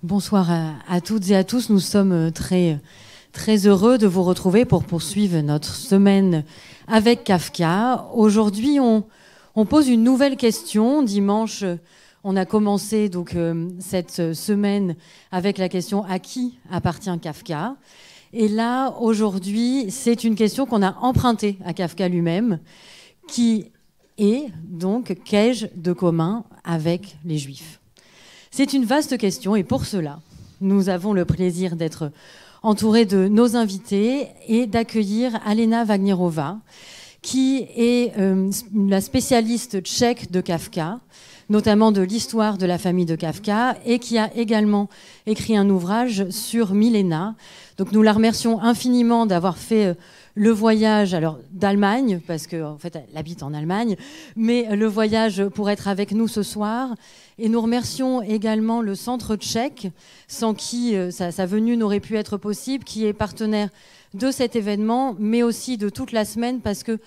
Bonsoir à toutes et à tous. Nous sommes très heureux de vous retrouver pour poursuivre notre semaine avec Kafka. Aujourd'hui, on pose une nouvelle question. Dimanche, on a commencé donc cette semaine avec la question « À qui appartient Kafka ?» Et là, aujourd'hui, c'est une question qu'on a empruntée à Kafka lui-même, qui est donc « Qu'ai-je de commun avec les Juifs ?» C'est une vaste question et pour cela, nous avons le plaisir d'être entourés de nos invités et d'accueillir Alena Wagnerova, qui est la spécialiste tchèque de Kafka, notamment de l'histoire de la famille de Kafka, et qui a également écrit un ouvrage sur Milena. Donc nous la remercions infiniment d'avoir fait le voyage d'Allemagne, parce qu'en fait elle habite en Allemagne, mais le voyage pour être avec nous ce soir. Et nous remercions également le Centre tchèque, sans qui sa venue n'aurait pu être possible, qui est partenaire de cet événement, mais aussi de toute la semaine, parce que,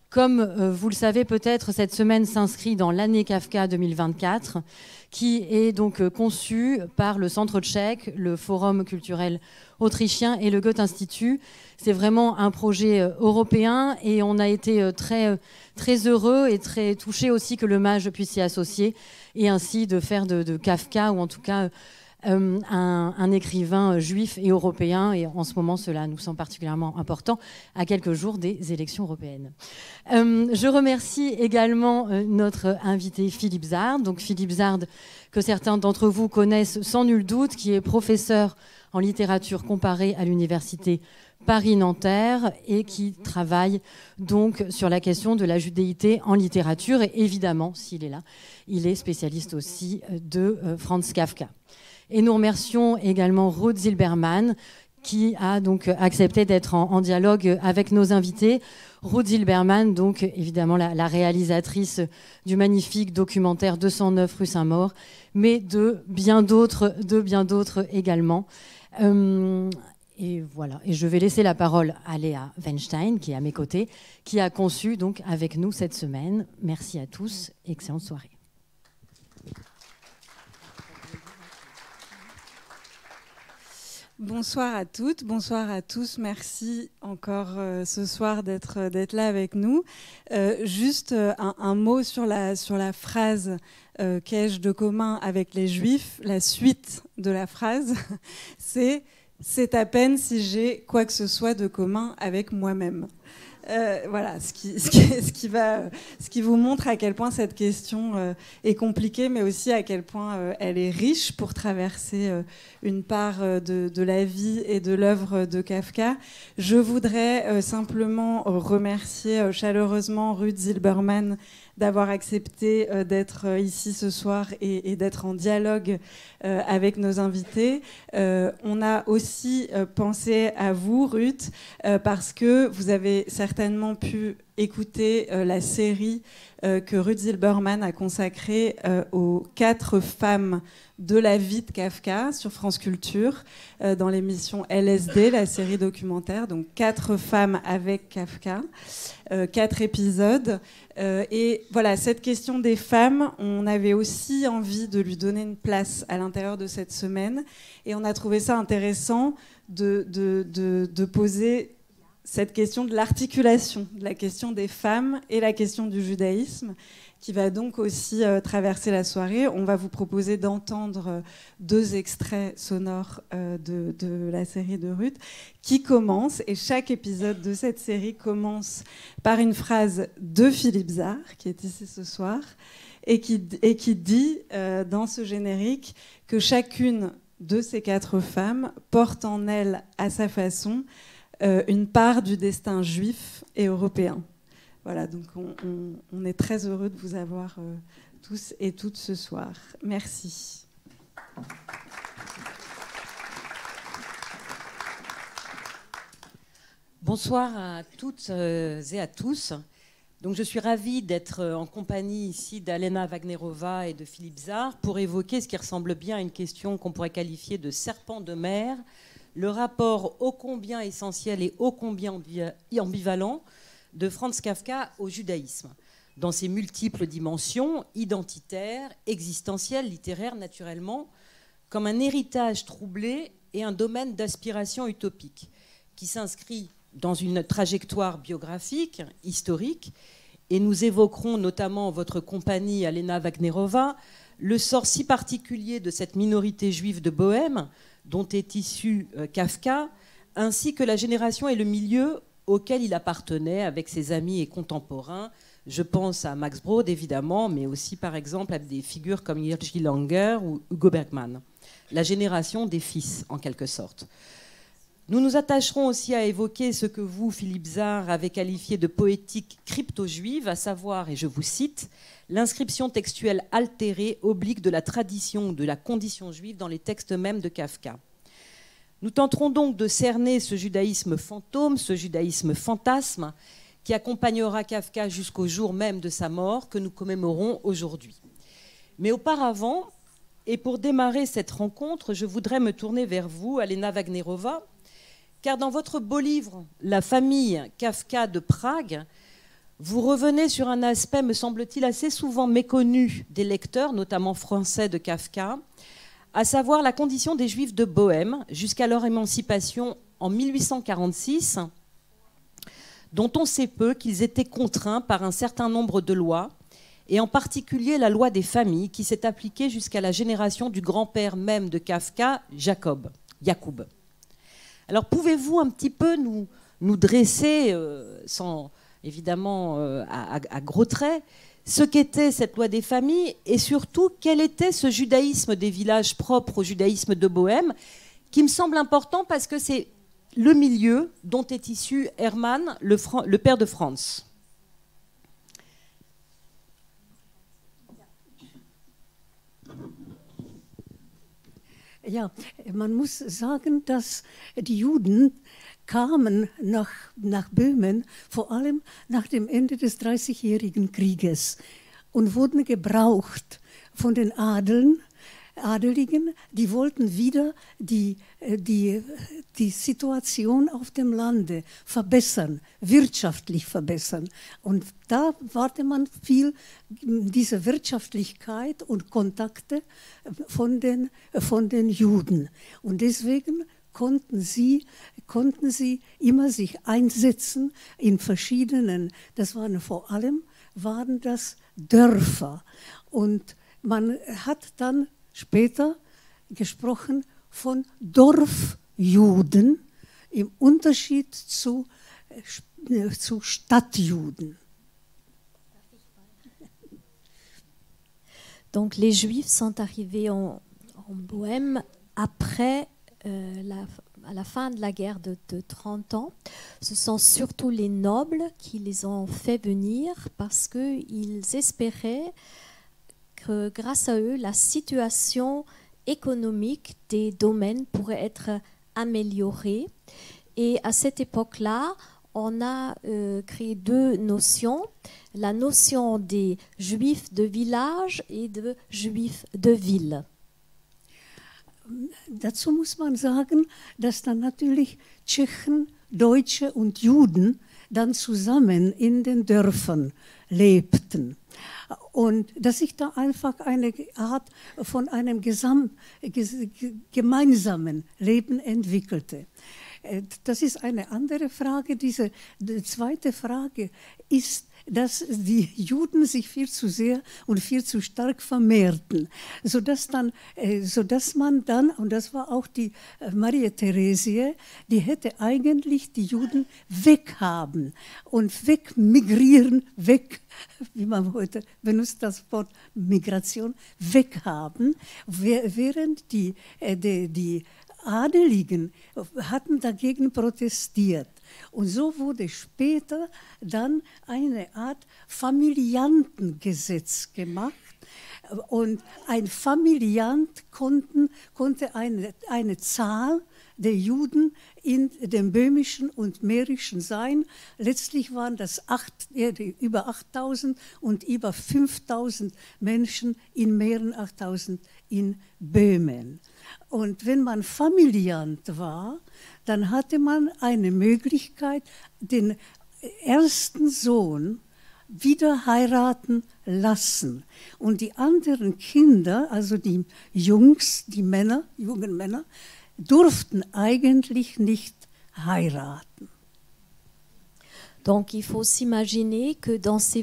comme vous le savez peut-être, cette semaine s'inscrit dans l'année Kafka 2024, qui est donc conçue par le Centre tchèque, le Forum culturel autrichien et le Goethe-Institut. C'est vraiment un projet européen et on a été très heureux et très touchés aussi que le MAGE puisse s'y associer et ainsi de faire de Kafka, ou en tout cas un écrivain juif et européen. Et en ce moment, cela nous semble particulièrement important à quelques jours des élections européennes. Je remercie également notre invité Philippe Zard. Donc Philippe Zard, que certains d'entre vous connaissent sans nul doute, qui est professeur en littérature comparée à l'université Paris-Nanterre et qui travaille donc sur la question de la judéité en littérature. Et évidemment, s'il est là, il est spécialiste aussi de Franz Kafka. Et nous remercions également Ruth Zilberman, qui a donc accepté d'être en dialogue avec nos invités. Ruth Zilberman, donc évidemment la réalisatrice du magnifique documentaire 209 rue Saint-Maur, mais de bien d'autres également. Et voilà. Et je vais laisser la parole à Léa Weinstein, qui est à mes côtés, qui a conçu donc avec nous cette semaine. Merci à tous. Excellente soirée. Bonsoir à toutes, bonsoir à tous. Merci encore ce soir d'être là avec nous. Juste un mot sur la phrase « Qu'ai-je de commun avec les Juifs ?» La suite de la phrase, c'est « C'est à peine si j'ai quoi que ce soit de commun avec moi-même ». Voilà, ce qui vous montre à quel point cette question est compliquée, mais aussi à quel point elle est riche pour traverser une part de la vie et de l'œuvre de Kafka. Je voudrais simplement remercier chaleureusement Ruth Zilberman d'avoir accepté d'être ici ce soir et d'être en dialogue avec nos invités. On a aussi pensé à vous, Ruth, parce que vous avez certainement pu écouter la série que Ruth Zilberman a consacrée aux 4 femmes de la vie de Kafka sur France Culture, dans l'émission LSD, la série documentaire. Donc 4 femmes avec Kafka, 4 épisodes. Et voilà, cette question des femmes, on avait aussi envie de lui donner une place à l'intérieur de cette semaine. Et on a trouvé ça intéressant de poser cette question de l'articulation, de la question des femmes et la question du judaïsme, qui va donc aussi traverser la soirée. On va vous proposer d'entendre 2 extraits sonores de la série de Ruth, qui commence, et chaque épisode de cette série commence par une phrase de Philippe Zard, qui est ici ce soir, et qui dit dans ce générique que chacune de ces 4 femmes porte en elle, à sa façon, une part du destin juif et européen. Voilà, donc on est très heureux de vous avoir tous et toutes ce soir. Merci. Bonsoir à toutes et à tous. Donc, je suis ravie d'être en compagnie ici d'Alena Wagnerova et de Philippe Zard pour évoquer ce qui ressemble bien à une question qu'on pourrait qualifier de serpent de mer, le rapport ô combien essentiel et ô combien ambivalent de Franz Kafka au judaïsme, dans ses multiples dimensions, identitaires, existentielles, littéraires naturellement, comme un héritage troublé et un domaine d'aspiration utopique, qui s'inscrit dans une trajectoire biographique, historique, et nous évoquerons notamment votre compagnie Alena Wagnerova, le sort si particulier de cette minorité juive de Bohême, dont est issu Kafka, ainsi que la génération et le milieu auquel il appartenait avec ses amis et contemporains. Je pense à Max Brod, évidemment, mais aussi, par exemple, à des figures comme Jiří Langer ou Hugo Bergman. La génération des fils, en quelque sorte. Nous nous attacherons aussi à évoquer ce que vous, Philippe Zard, avez qualifié de poétique crypto-juive, à savoir, et je vous cite, l'inscription textuelle altérée, oblique de la tradition ou de la condition juive dans les textes mêmes de Kafka. Nous tenterons donc de cerner ce judaïsme fantôme, ce judaïsme fantasme, qui accompagnera Kafka jusqu'au jour même de sa mort, que nous commémorons aujourd'hui. Mais auparavant, et pour démarrer cette rencontre, je voudrais me tourner vers vous, Alena Wagnerova, car dans votre beau livre « La famille Kafka de Prague », vous revenez sur un aspect, me semble-t-il, assez souvent méconnu des lecteurs, notamment français de Kafka, à savoir la condition des Juifs de Bohême jusqu'à leur émancipation en 1846, dont on sait peu qu'ils étaient contraints par un certain nombre de lois, et en particulier la loi des familles qui s'est appliquée jusqu'à la génération du grand-père même de Kafka, Jacob. Alors pouvez-vous un petit peu nous dresser, sans évidemment à gros traits, ce qu'était cette loi des familles et surtout quel était ce judaïsme des villages propres au judaïsme de Bohême, qui me semble important parce que c'est le milieu dont est issu Hermann, le père de Franz. Ja, man muss sagen, dass die Juden kamen nach Böhmen, vor allem nach dem Ende des Dreißigjährigen Krieges und wurden gebraucht von den Adeligen, die wollten wieder die Situation auf dem Lande verbessern, wirtschaftlich verbessern. Und da warte man viel diese Wirtschaftlichkeit und Kontakte von den Juden. Und deswegen konnten sie immer sich einsetzen in verschiedenen, vor allem waren das Dörfer. Und man hat dann später gesprochen von Dorfjuden im Unterschied zu Stadtjuden. Donc les Juifs sont arrivés en Bohême après à la fin de la guerre de 30 ans. Ce sont surtout les nobles qui les ont fait venir parce qu'ils espéraient que grâce à eux, la situation économique des domaines pourrait être améliorée. Et à cette époque-là, on a créé deux notions, la notion des Juifs de village et de Juifs de ville. Dazu muss man sagen, dass dann natürlich Tschechen, Deutsche und Juden dann zusammen in den Dörfern lebten. Und dass sich da einfach eine Art von einem gemeinsamen Leben entwickelte. Das ist eine andere Frage. Die zweite Frage ist, dass die Juden sich viel zu sehr und viel zu stark vermehrten, sodass man dann, und das war auch die Maria Theresie, die hätte eigentlich die Juden weghaben und wegmigrieren, wie man heute benutzt das Wort Migration, weghaben, während die Adeligen hatten dagegen protestiert. Und so wurde später dann eine Art Familiantengesetz gemacht. Und ein Familiant konnte eine Zahl der Juden in dem böhmischen und mährischen sein. Letztlich waren das über 8.000 und über 5.000 Menschen in Mähren, 8.000 in Böhmen. Und wenn man Familiant war, dann hatte man eine Möglichkeit, den ersten Sohn wieder heiraten lassen. Und die anderen Kinder, also die Jungs, die Männer, jungen Männer, durften eigentlich nicht heiraten. Donc il faut s'imaginer que dans ces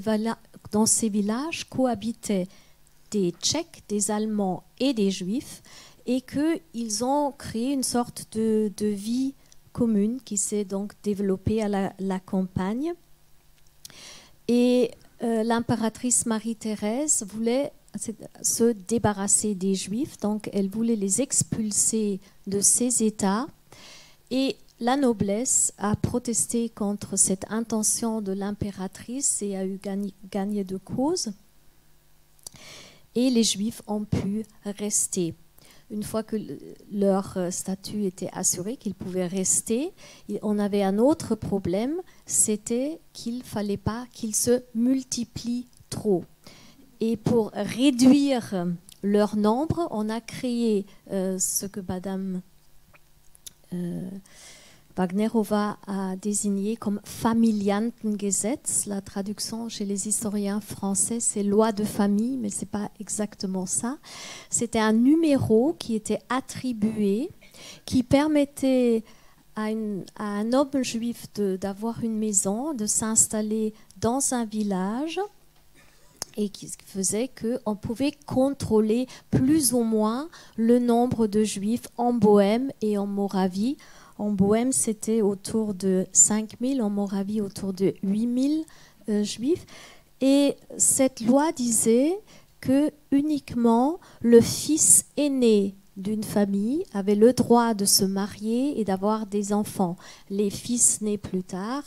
villages cohabitaient des Tchèques, des Allemands et des Juifs, et qu'ils ont créé une sorte de vie commune qui s'est donc développée à la campagne. Et l'impératrice Marie-Thérèse voulait se débarrasser des Juifs, donc elle voulait les expulser de ces États. Et la noblesse a protesté contre cette intention de l'impératrice et a eu gagné de cause. Et les Juifs ont pu rester. Une fois que leur statut était assuré, qu'ils pouvaient rester, on avait un autre problème, c'était qu'il ne fallait pas qu'ils se multiplient trop. Et pour réduire leur nombre, on a créé ce que Madame Wagnerova a désigné comme Familientengesetz. La traduction chez les historiens français, c'est loi de famille, mais ce n'est pas exactement ça. C'était un numéro qui était attribué, qui permettait à un noble juif d'avoir une maison, de s'installer dans un village, et qui faisait qu'on pouvait contrôler plus ou moins le nombre de juifs en Bohême et en Moravie. En Bohême, c'était autour de 5000, en Moravie, autour de 8000 juifs. Et cette loi disait que uniquement le fils aîné d'une famille avait le droit de se marier et d'avoir des enfants. Les fils nés plus tard,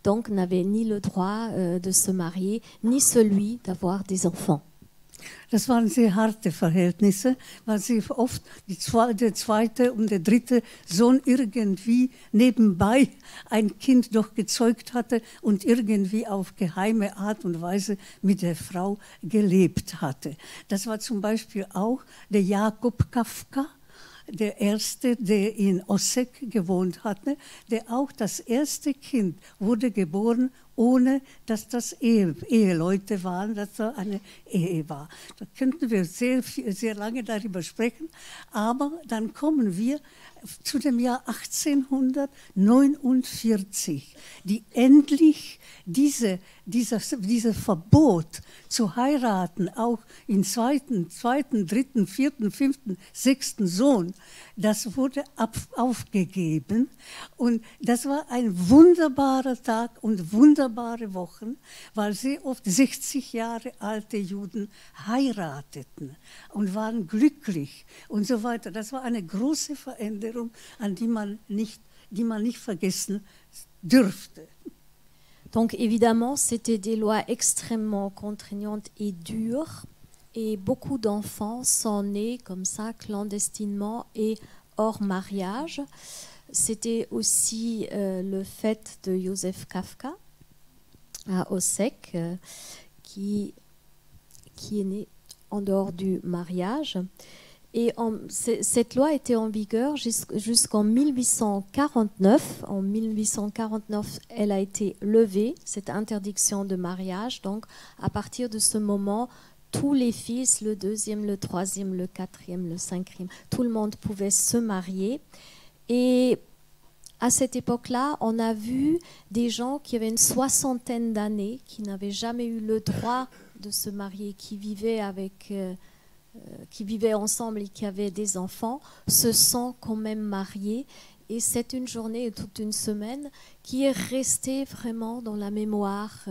donc, n'avaient ni le droit de se marier, ni celui d'avoir des enfants. Das waren sehr harte Verhältnisse, weil sie oft der zweite und der dritte Sohn irgendwie nebenbei ein Kind doch gezeugt hatte und irgendwie auf geheime Art und Weise mit der Frau gelebt hatte. Das war zum Beispiel auch der Jakob Kafka, der erste, der in Ossek gewohnt hatte, der auch das erste Kind wurde geboren, ohne dass das Eheleute waren, dass da eine Ehe war. Da könnten wir sehr lange darüber sprechen, aber dann kommen wir zu dem Jahr 1849, die endlich dieses Verbot zu heiraten, auch im zweiten, dritten, vierten, fünften, sechsten Sohn, das wurde aufgegeben. Und das war ein wunderbarer Tag und wunderbare Wochen, weil sehr oft 60 Jahre alte Juden heirateten und waren glücklich und so weiter. Das war eine große Veränderung, die man nicht vergessen dürfte. Donc évidemment, c'était des lois extrêmement contraignantes et dures, et beaucoup d'enfants sont nés comme ça, clandestinement et hors mariage. C'était aussi le fait de Joseph Kafka à Ossek, qui est né en dehors du mariage. Et cette loi était en vigueur jusqu'en 1849. En 1849, elle a été levée, cette interdiction de mariage. Donc, à partir de ce moment, tous les fils, le deuxième, le troisième, le quatrième, le cinquième, tout le monde pouvait se marier. Et à cette époque-là, on a vu des gens qui avaient une soixantaine d'années, qui n'avaient jamais eu le droit de se marier, qui vivaient ensemble et qui avaient des enfants, se sont quand même mariés. Et c'est une journée, toute une semaine, qui est restée vraiment dans la mémoire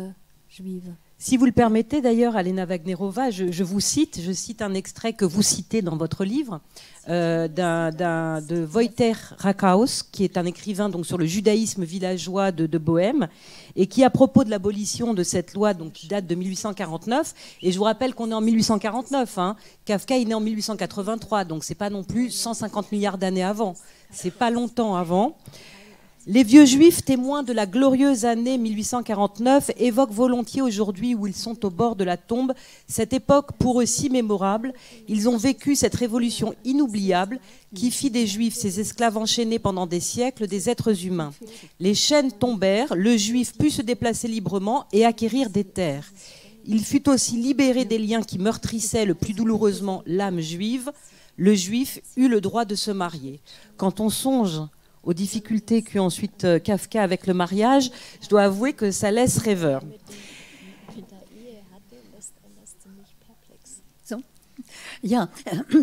juive. Si vous le permettez d'ailleurs, Alena Wagnerova, je cite un extrait que vous citez dans votre livre de Wojtek Rakaus, qui est un écrivain donc, sur le judaïsme villageois de Bohême, et qui, à propos de l'abolition de cette loi donc, qui date de 1849, et je vous rappelle qu'on est en 1849, Kafka est né en 1883, donc c'est pas non plus 150 milliards d'années avant, c'est pas longtemps avant. Les vieux juifs, témoins de la glorieuse année 1849, évoquent volontiers aujourd'hui, où ils sont au bord de la tombe, cette époque pour eux si mémorable. Ils ont vécu cette révolution inoubliable qui fit des juifs, ces esclaves enchaînés pendant des siècles, des êtres humains. Les chaînes tombèrent, le juif put se déplacer librement et acquérir des terres. Il fut aussi libéré des liens qui meurtrissaient le plus douloureusement l'âme juive. Le juif eut le droit de se marier. Quand on songe aux difficultés qu'eut ensuite Kafka avec le mariage, je dois avouer que ça laisse rêveur. Ja,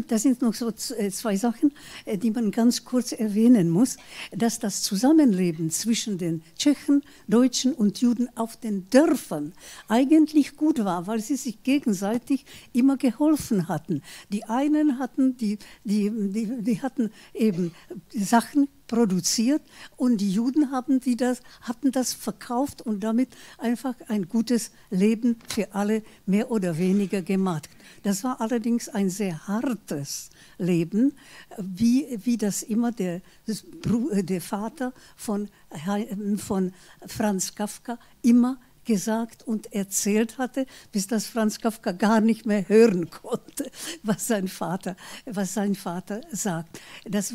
das sind noch so zwei Sachen, die man ganz kurz erwähnen muss, dass das Zusammenleben zwischen den Tschechen, Deutschen und Juden auf den Dörfern eigentlich gut war, weil sie sich gegenseitig immer geholfen hatten. Die einen hatten, die hatten eben Sachen produziert und die Juden hatten das verkauft und damit einfach ein gutes Leben für alle mehr oder weniger gemacht. Das war allerdings ein sehr hartes Leben, wie das immer der Vater von Franz Kafka immer gesagt und erzählt hatte, bis das Franz Kafka gar nicht mehr hören konnte, was sein Vater sagt. Das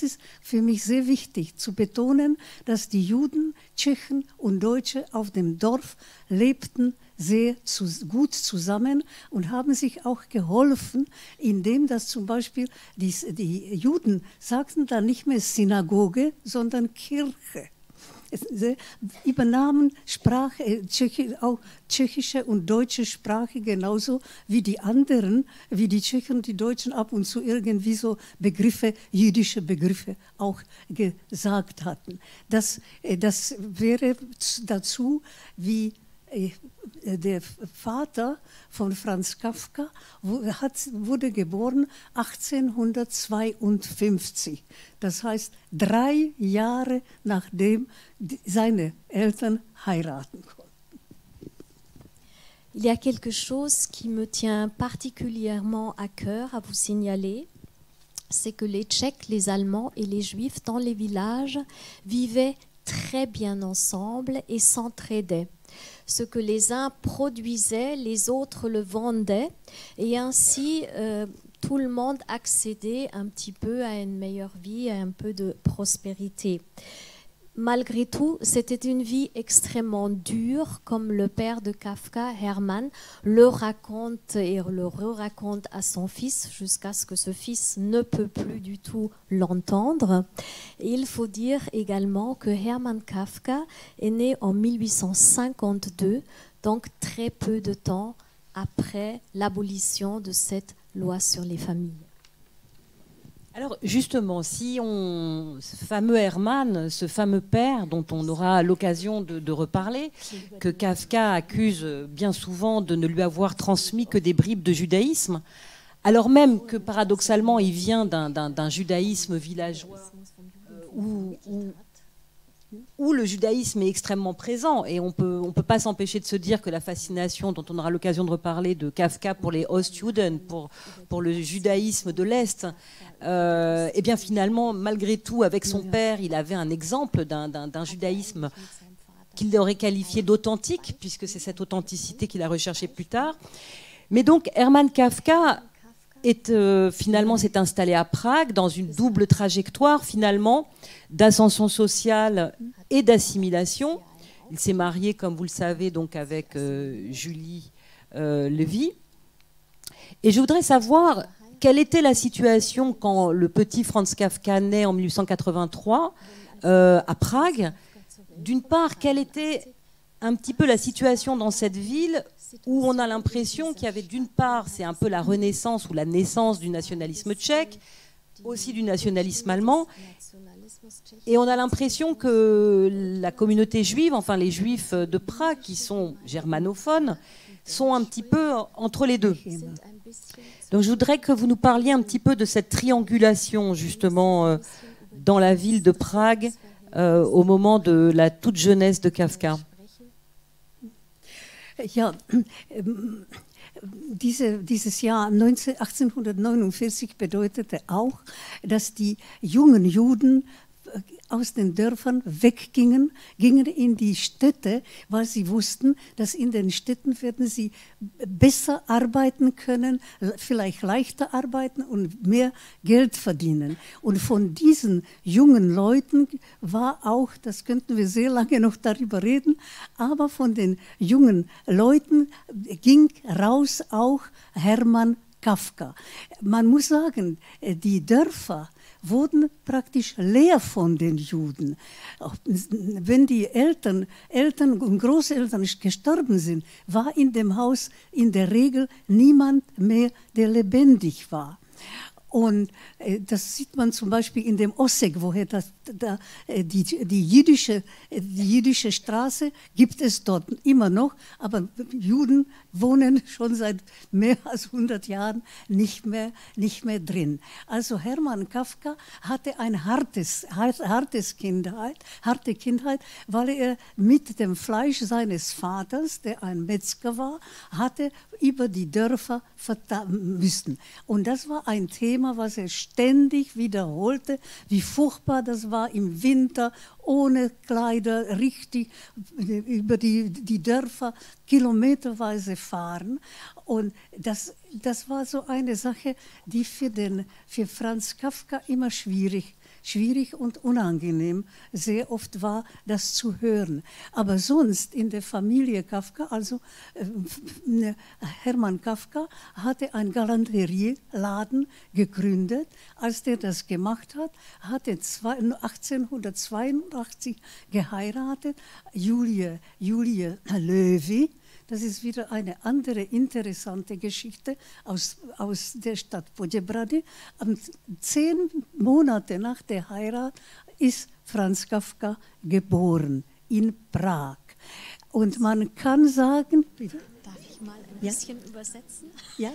ist für mich sehr wichtig zu betonen, dass die Juden, Tschechen und Deutsche auf dem Dorf lebten sehr gut zusammen und haben sich auch geholfen, indem das zum Beispiel die Juden sagten dann nicht mehr Synagoge, sondern Kirche. Sie übernahmen Sprache, auch tschechische und deutsche Sprache genauso wie die anderen, wie die Tschechen und die Deutschen ab und zu irgendwie so jüdische Begriffe auch gesagt hatten. Das wäre dazu, wie der Vater von Franz Kafka wurde geboren 1852. Das heißt 3 Jahre nachdem seine Eltern heiraten konnten. Il y a quelque chose qui me tient particulièrement à cœur à vous signaler, c'est que les Tchèques, les Allemands et les Juifs dans les villages vivaient très bien ensemble et s'entraidaient. Ce que les uns produisaient, les autres le vendaient, et ainsi tout le monde accédait un petit peu à une meilleure vie, à un peu de prospérité. Malgré tout, c'était une vie extrêmement dure, comme le père de Kafka, Hermann, le raconte et le re-raconte à son fils, jusqu'à ce que ce fils ne peut plus du tout l'entendre. Et il faut dire également que Hermann Kafka est né en 1852, donc très peu de temps après l'abolition de cette loi sur les familles. Alors justement, si ce fameux Hermann, ce fameux père dont on aura l'occasion de reparler, que Kafka accuse bien souvent de ne lui avoir transmis que des bribes de judaïsme, alors même que paradoxalement il vient d'un judaïsme villageois où le judaïsme est extrêmement présent, et on peut pas s'empêcher de se dire que la fascination dont on aura l'occasion de reparler de Kafka pour les Ostjuden, pour le judaïsme de l'Est, et bien finalement, malgré tout, avec son père, il avait un exemple d'un judaïsme qu'il aurait qualifié d'authentique, puisque c'est cette authenticité qu'il a recherchée plus tard. Mais donc Hermann Kafka finalement s'est installé à Prague dans une double trajectoire finalement d'ascension sociale et d'assimilation. Il s'est marié, comme vous le savez, donc avec Julie Levy. Et je voudrais savoir quelle était la situation quand le petit Franz Kafka naît en 1883 à Prague. D'une part, quelle était un petit peu la situation dans cette ville où on a l'impression qu'il y avait d'une part, c'est un peu la renaissance ou la naissance du nationalisme tchèque, aussi du nationalisme allemand, et on a l'impression que la communauté juive, enfin les juifs de Prague qui sont germanophones, sont un petit peu entre les deux. Donc je voudrais que vous nous parliez un petit peu de cette triangulation justement dans la ville de Prague au moment de la toute jeunesse de Kafka. Ja, dieses Jahr 1849 bedeutete auch, dass die jungen Juden aus den Dörfern weggingen, gingen in die Städte, weil sie wussten, dass in den Städten werden sie besser arbeiten können, vielleicht leichter arbeiten und mehr Geld verdienen. Und von diesen jungen Leuten war auch, das könnten wir sehr lange noch darüber reden, aber von den jungen Leuten ging raus auch Hermann Kafka. Man muss sagen, die Dörfer wurden praktisch leer von den Juden. Auch wenn die Eltern und Großeltern gestorben sind, war in dem Haus in der Regel niemand mehr, der lebendig war. Und das sieht man zum Beispiel in dem Ossek, woher die jüdische Straße gibt es dort immer noch, aber Juden wohnen schon seit mehr als 100 Jahren nicht mehr drin. Also Hermann Kafka hatte eine harte Kindheit, weil er mit dem Fleisch seines Vaters, der ein Metzger war, hatte über die Dörfer müssen. Und das war ein Thema, was er ständig wiederholte, wie furchtbar das war im Winter, ohne Kleider, richtig über die Dörfer kilometerweise fahren. Und das war so eine Sache, die für Franz Kafka immer schwierig und unangenehm sehr oft war, das zu hören. Aber sonst in der Familie Kafka, also Hermann Kafka hatte einen Galanterieladen gegründet. Als der das gemacht hat, hat er 1882 geheiratet, Julie Löwy. Das ist wieder eine andere interessante Geschichte aus der Stadt Poděbrady. 10 Monate nach der Heirat ist Franz Kafka geboren in Prag. Und man kann sagen... Bitte? Darf ich mal ein bisschen übersetzen? Ja.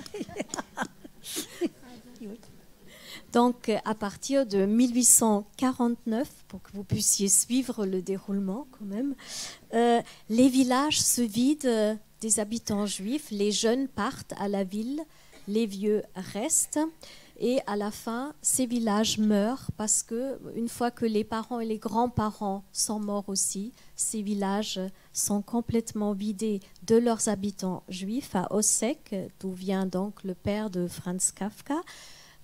Donc, à partir de 1849, pour que vous puissiez suivre le déroulement quand même, les villages se vident des habitants juifs, les jeunes partent à la ville, les vieux restent, et à la fin, ces villages meurent parce que une fois que les parents et les grands-parents sont morts aussi, ces villages sont complètement vidés de leurs habitants juifs. À Ossek, d'où vient donc le père de Franz Kafka,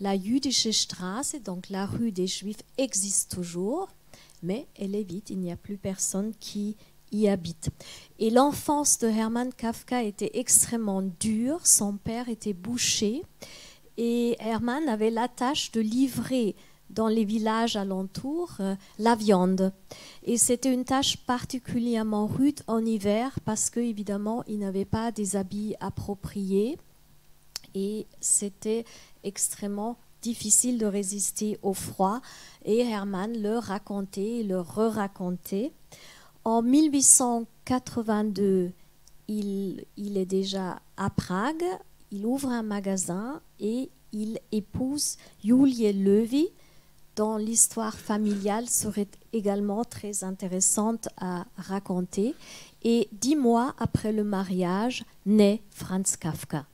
la Jüdische Straße, donc la rue des Juifs, existe toujours, mais elle est vide, il n'y a plus personne qui y habite. Et l'enfance de Hermann Kafka était extrêmement dure, son père était boucher, et Hermann avait la tâche de livrer dans les villages alentours la viande. Et c'était une tâche particulièrement rude en hiver parce qu'évidemment, il n'avait pas des habits appropriés, et c'était extrêmement difficile de résister au froid, et Hermann le racontait et le re-racontait. En 1882, il est déjà à Prague, il ouvre un magasin et il épouse Julie Löwy, dont l'histoire familiale serait également très intéressante à raconter. Et 10 mois après le mariage, naît Franz Kafka.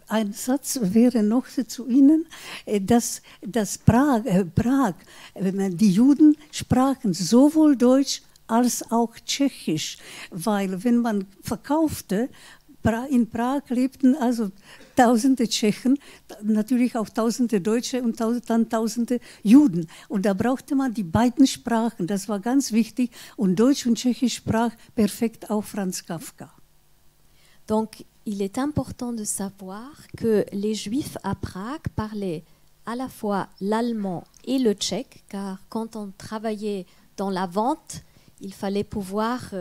Ein Satz wäre noch zu Ihnen, dass Prag, die Juden sprachen sowohl Deutsch als auch Tschechisch, weil wenn man verkaufte, in Prag lebten also tausende Tschechen, natürlich auch tausende Deutsche und dann tausende Juden. Und da brauchte man die beiden Sprachen, das war ganz wichtig. Und Deutsch und Tschechisch sprach perfekt auch Franz Kafka. Donc, il est important de savoir que les Juifs à Prague parlaient à la fois l'allemand et le tchèque, car quand on travaillait dans la vente, il fallait pouvoir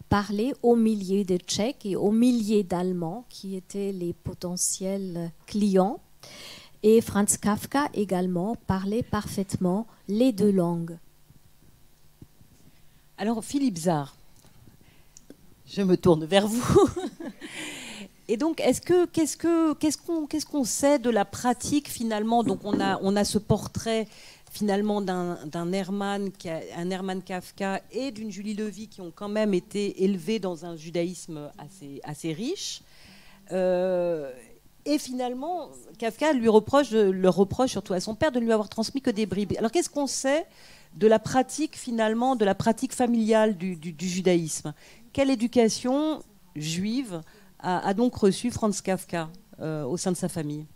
parler aux milliers de Tchèques et aux milliers d'Allemands qui étaient les potentiels clients. Et Franz Kafka également parlait parfaitement les deux langues. Alors, Philippe Zard, je me tourne vers vous. Et donc, qu'est-ce qu'on sait de la pratique finalement? Donc, on a ce portrait finalement d'un Hermann Kafka et d'une Julie Löwy qui ont quand même été élevés dans un judaïsme assez riche. Et finalement, Kafka leur reproche surtout à son père de ne lui avoir transmis que des bribes. Alors, qu'est-ce qu'on sait de la pratique finalement, de la pratique familiale du judaïsme. Quelle éducation juive a donc reçu Franz Kafka au sein de sa famille?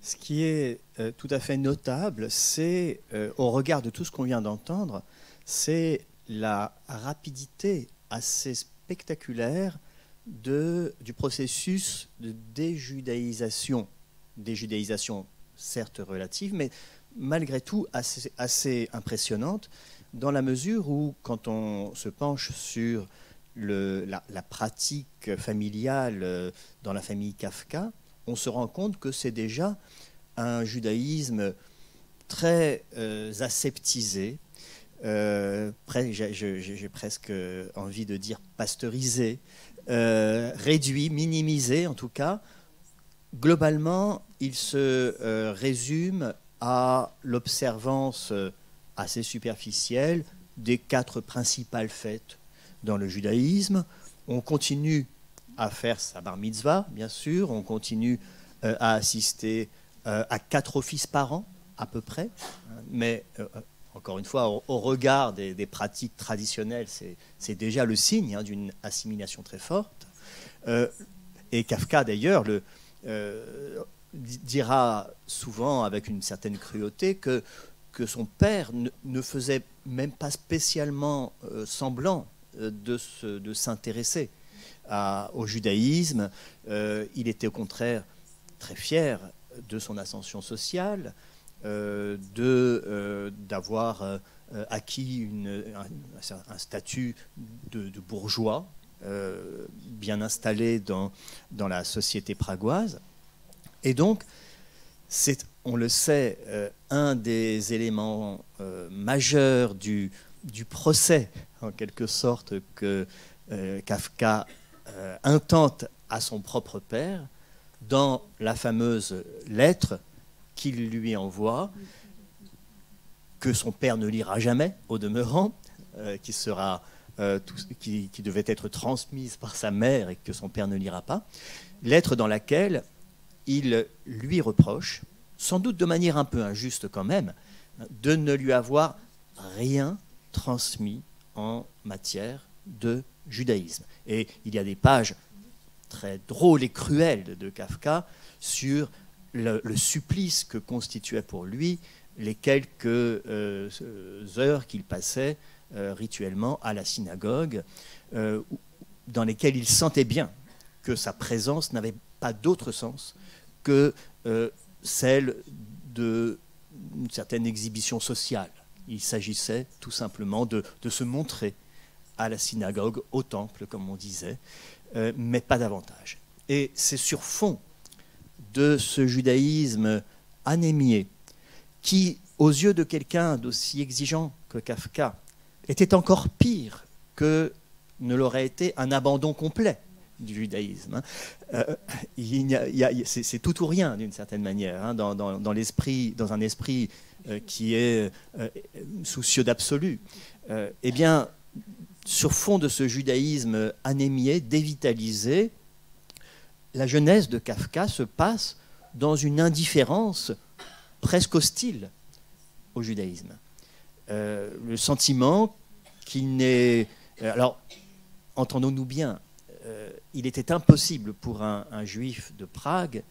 Ce qui est tout à fait notable, c'est, au regard de tout ce qu'on vient d'entendre, c'est la rapidité assez spectaculaire du processus de déjudaïsation. Déjudaïsation certes relative, mais malgré tout assez impressionnante, dans la mesure où, quand on se penche sur la pratique familiale dans la famille Kafka, on se rend compte que c'est déjà un judaïsme très aseptisé, j'ai presque envie de dire pasteurisé, réduit, minimisé en tout cas. Globalement, il se résume à l'observance assez superficielle des 4 principales fêtes dans le judaïsme. On continue à faire sa bar mitzvah, bien sûr, on continue à assister à 4 offices par an, à peu près, mais encore une fois, au regard des pratiques traditionnelles, c'est déjà le signe d'une assimilation très forte. Et Kafka, d'ailleurs, dira souvent, avec une certaine cruauté, que son père ne faisait même pas spécialement semblant de s'intéresser au judaïsme. Il était au contraire très fier de son ascension sociale, d'avoir acquis un statut de bourgeois bien installé dans la société pragoise. Et donc, c'est, on le sait, un des éléments majeurs du procès, en quelque sorte, que Kafka intente à son propre père, dans la fameuse lettre qu'il lui envoie, que son père ne lira jamais, au demeurant, qui devait être transmise par sa mère et que son père ne lira pas. Lettre dans laquelle il lui reproche, sans doute de manière un peu injuste quand même, de ne lui avoir rien transmis en matière de judaïsme. Et il y a des pages très drôles et cruelles de Kafka sur le supplice que constituaient pour lui les quelques heures qu'il passait rituellement à la synagogue, dans lesquelles il sentait bien que sa présence n'avait pas d'autre sens que celle d'une certaine exhibition sociale. Il s'agissait tout simplement de se montrer à la synagogue, au temple, comme on disait, mais pas davantage. Et c'est sur fond de ce judaïsme anémié, qui, aux yeux de quelqu'un d'aussi exigeant que Kafka, était encore pire que ne l'aurait été un abandon complet du judaïsme. C'est tout ou rien, d'une certaine manière, dans l'esprit, dans un esprit qui est soucieux d'absolu. Eh bien, sur fond de ce judaïsme anémié, dévitalisé, la jeunesse de Kafka se passe dans une indifférence presque hostile au judaïsme. Le sentiment qu'il n'est... Alors, entendons-nous bien, il était impossible pour un juif de Prague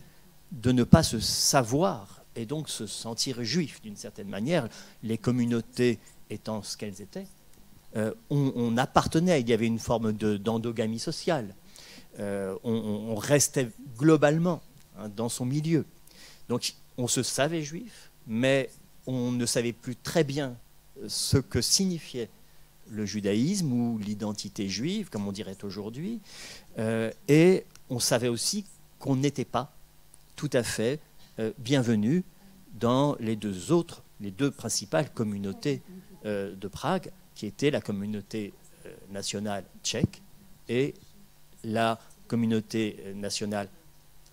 de ne pas se savoir et donc se sentir juif d'une certaine manière, les communautés étant ce qu'elles étaient. On appartenait, il y avait une forme d'endogamie sociale. On restait globalement dans son milieu. Donc on se savait juif, mais on ne savait plus très bien ce que signifiait le judaïsme ou l'identité juive, comme on dirait aujourd'hui. Et on savait aussi qu'on n'était pas tout à fait bienvenu dans les deux principales communautés de Prague, qui étaient la communauté nationale tchèque et la communauté nationale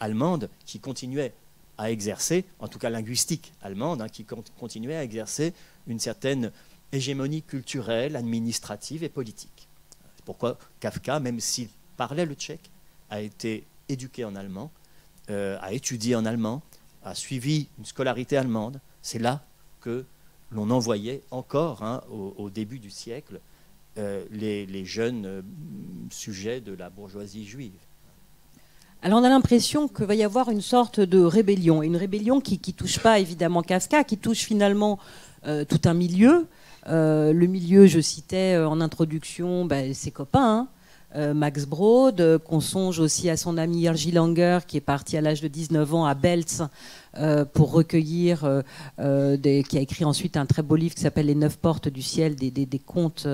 allemande, qui continuait à exercer, en tout cas linguistique allemande, qui continuait à exercer une certaine hégémonie culturelle, administrative et politique. C'est pourquoi Kafka, même s'il parlait le tchèque, a été éduqué en allemand, a étudié en allemand, a suivi une scolarité allemande. C'est là que l'on envoyait encore, hein, au début du siècle, les jeunes sujets de la bourgeoisie juive. Alors on a l'impression qu'il va y avoir une sorte de rébellion, une rébellion qui ne touche pas évidemment Kafka, qui touche finalement tout un milieu. Le milieu, je citais en introduction ses copains, hein, Max Brod, qu'on songe aussi à son ami Irgi Langer, qui est parti à l'âge de 19 ans à Belz pour recueillir, qui a écrit ensuite un très beau livre qui s'appelle Les 9 portes du ciel, des contes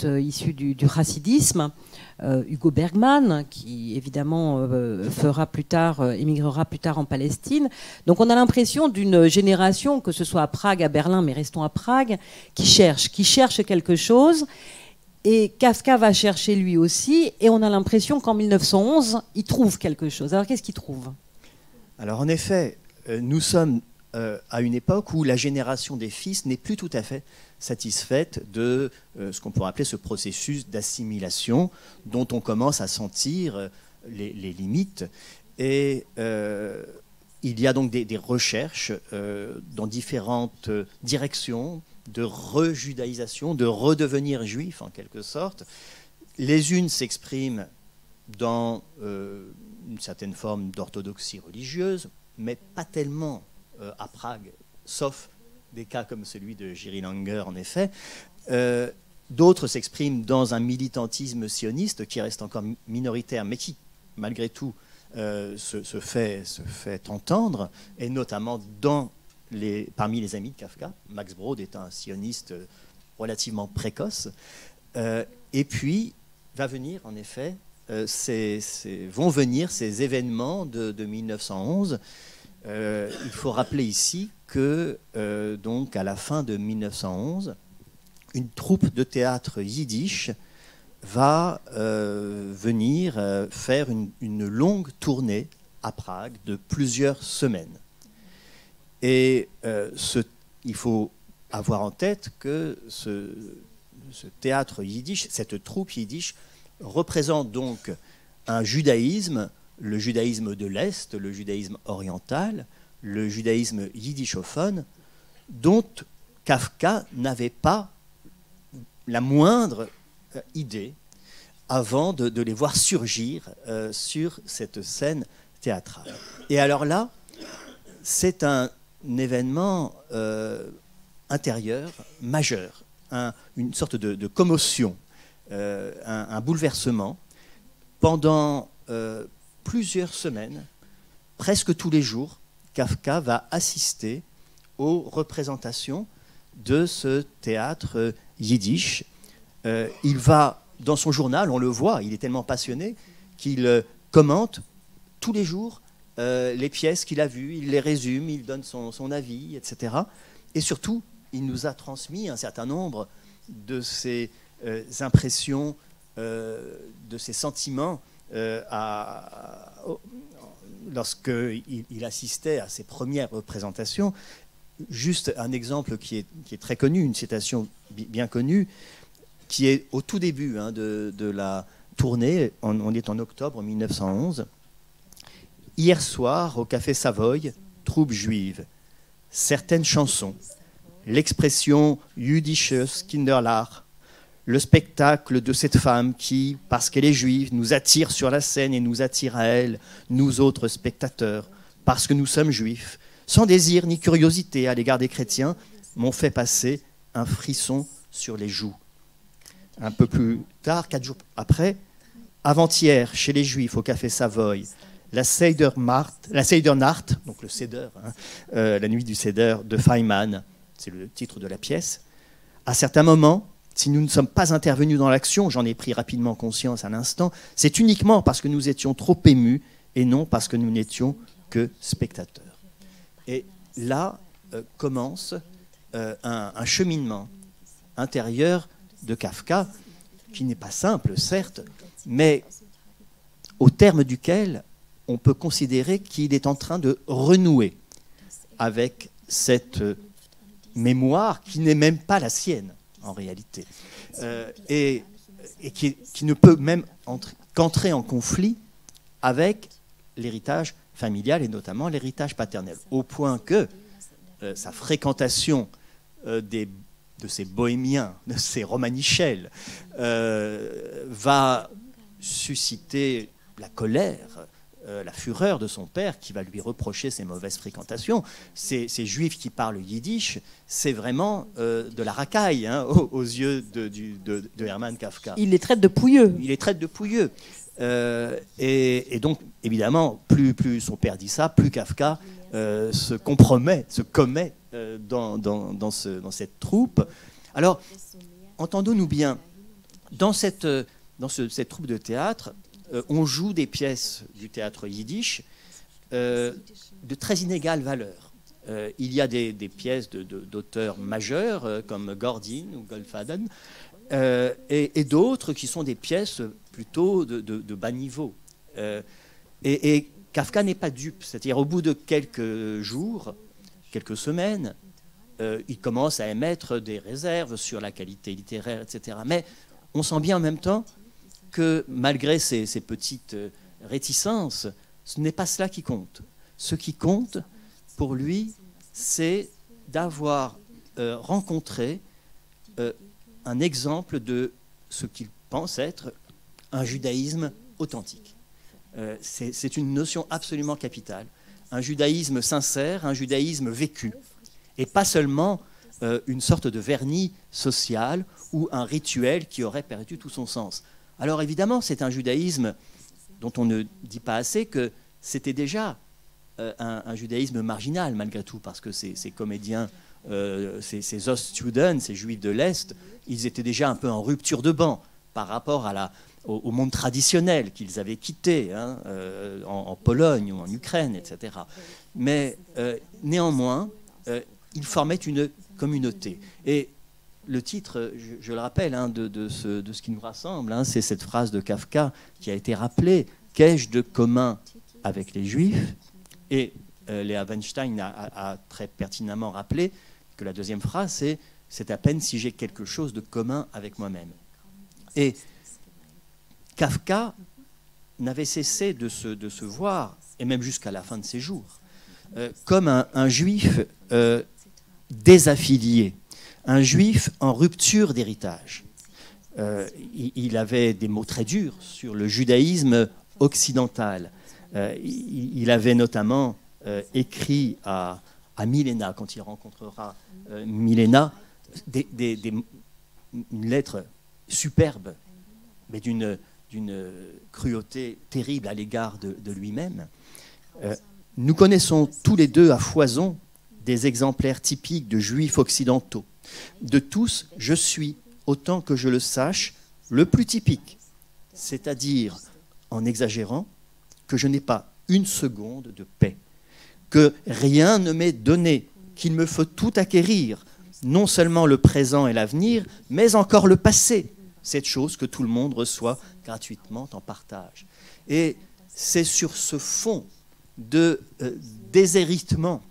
issus du chassidisme. Hugo Bergman, qui évidemment émigrera plus tard en Palestine. Donc on a l'impression d'une génération, que ce soit à Prague, à Berlin, mais restons à Prague, qui cherche quelque chose. Et Kafka va chercher lui aussi, et on a l'impression qu'en 1911, il trouve quelque chose. Alors qu'est-ce qu'il trouve ? Alors en effet, nous sommes à une époque où la génération des fils n'est plus tout à fait satisfaite de ce qu'on pourrait appeler ce processus d'assimilation dont on commence à sentir les limites. Et il y a donc des recherches dans différentes directions de rejudaïsation, de redevenir juif en quelque sorte. Les unes s'expriment dans une certaine forme d'orthodoxie religieuse, mais pas tellement à Prague, sauf des cas comme celui de Jiří Langer, en effet. D'autres s'expriment dans un militantisme sioniste qui reste encore minoritaire, mais qui, malgré tout, se fait entendre, et notamment parmi les amis de Kafka. Max Brod est un sioniste relativement précoce. Et puis, vont venir ces événements de 1911. Il faut rappeler ici que, donc, à la fin de 1911, une troupe de théâtre yiddish va venir faire une longue tournée à Prague de plusieurs semaines. Et il faut avoir en tête que ce théâtre yiddish, cette troupe yiddish, représente donc un judaïsme, le judaïsme de l'Est, le judaïsme oriental, le judaïsme yiddishophone, dont Kafka n'avait pas la moindre idée avant de les voir surgir sur cette scène théâtrale. Et alors là, c'est un événement intérieur majeur, une sorte de commotion, un bouleversement. Pendant plusieurs semaines, presque tous les jours, Kafka va assister aux représentations de ce théâtre yiddish. Il va, dans son journal, on le voit, il est tellement passionné qu'il commente tous les jours les pièces qu'il a vues, il les résume, il donne son avis, etc. Et surtout, il nous a transmis un certain nombre de ses impressions, de ses sentiments lorsqu'il assistait à ses premières représentations. Juste un exemple qui est très connu, une citation bien connue, qui est au tout début de la tournée, on est en octobre 1911. Hier soir, au Café Savoy, troupe juive. Certaines chansons, l'expression jüdisches Kinderlach, le spectacle de cette femme qui, parce qu'elle est juive, nous attire sur la scène et nous attire à elle, nous autres spectateurs, parce que nous sommes juifs, sans désir ni curiosité à l'égard des chrétiens, m'ont fait passer un frisson sur les joues. Un peu plus tard, 4 jours après, avant-hier, chez les Juifs, au Café Savoy, la Sedernacht, donc le Seder, la nuit du Seder de Feynman, c'est le titre de la pièce. À certains moments, si nous ne sommes pas intervenus dans l'action, j'en ai pris rapidement conscience à l'instant, c'est uniquement parce que nous étions trop émus et non parce que nous n'étions que spectateurs. Et là commence un cheminement intérieur de Kafka, qui n'est pas simple, certes, mais au terme duquel on peut considérer qu'il est en train de renouer avec cette mémoire qui n'est même pas la sienne, en réalité, et qui ne peut même qu'entrer en conflit avec l'héritage familial, et notamment l'héritage paternel, au point que sa fréquentation de ces bohémiens, de ces romanichels, va susciter la colère, la fureur de son père qui va lui reprocher ses mauvaises fréquentations. Ces juifs qui parlent yiddish, c'est vraiment de la racaille aux yeux de Hermann Kafka. Il les traite de pouilleux. Il les traite de pouilleux. Et donc, évidemment, plus son père dit ça, plus Kafka se commet dans cette troupe. Alors, entendons-nous bien, dans cette troupe de théâtre, on joue des pièces du théâtre yiddish de très inégale valeur. Il y a des pièces d'auteurs majeurs comme Gordin ou Goldfaden et d'autres qui sont des pièces plutôt de bas niveau. Et Kafka n'est pas dupe, c'est-à-dire au bout de quelques jours, quelques semaines, il commence à émettre des réserves sur la qualité littéraire, etc. Mais on sent bien en même temps que malgré ces petites réticences, ce n'est pas cela qui compte. Ce qui compte pour lui, c'est d'avoir rencontré un exemple de ce qu'il pense être un judaïsme authentique. C'est une notion absolument capitale. Un judaïsme sincère, un judaïsme vécu. Et pas seulement une sorte de vernis social ou un rituel qui aurait perdu tout son sens. Alors évidemment, c'est un judaïsme dont on ne dit pas assez que c'était déjà un judaïsme marginal malgré tout, parce que ces comédiens, ces Ostjuden, ces juifs de l'Est, ils étaient déjà un peu en rupture de banc par rapport au monde traditionnel qu'ils avaient quitté en Pologne ou en Ukraine, etc. Mais néanmoins, ils formaient une communauté. Et le titre, je le rappelle, de ce qui nous rassemble, c'est cette phrase de Kafka qui a été rappelée, « Qu'ai-je de commun avec les Juifs ?» Et Léa Weinstein a très pertinemment rappelé que la deuxième phrase, c'est « C'est à peine si j'ai quelque chose de commun avec moi-même ». Et Kafka n'avait cessé de se voir, et même jusqu'à la fin de ses jours, comme un Juif désaffilié, un Juif en rupture d'héritage. Il avait des mots très durs sur le judaïsme occidental. Il avait notamment écrit à Milena, quand il rencontrera Milena, une lettre superbe, mais d'une cruauté terrible à l'égard de lui-même. Nous connaissons tous les deux à foison des exemplaires typiques de juifs occidentaux. De tous, je suis, autant que je le sache, le plus typique, c'est-à-dire, en exagérant, que je n'ai pas une seconde de paix, que rien ne m'est donné, qu'il me faut tout acquérir, non seulement le présent et l'avenir, mais encore le passé, cette chose que tout le monde reçoit gratuitement en partage. Et c'est sur ce fond de déshéritement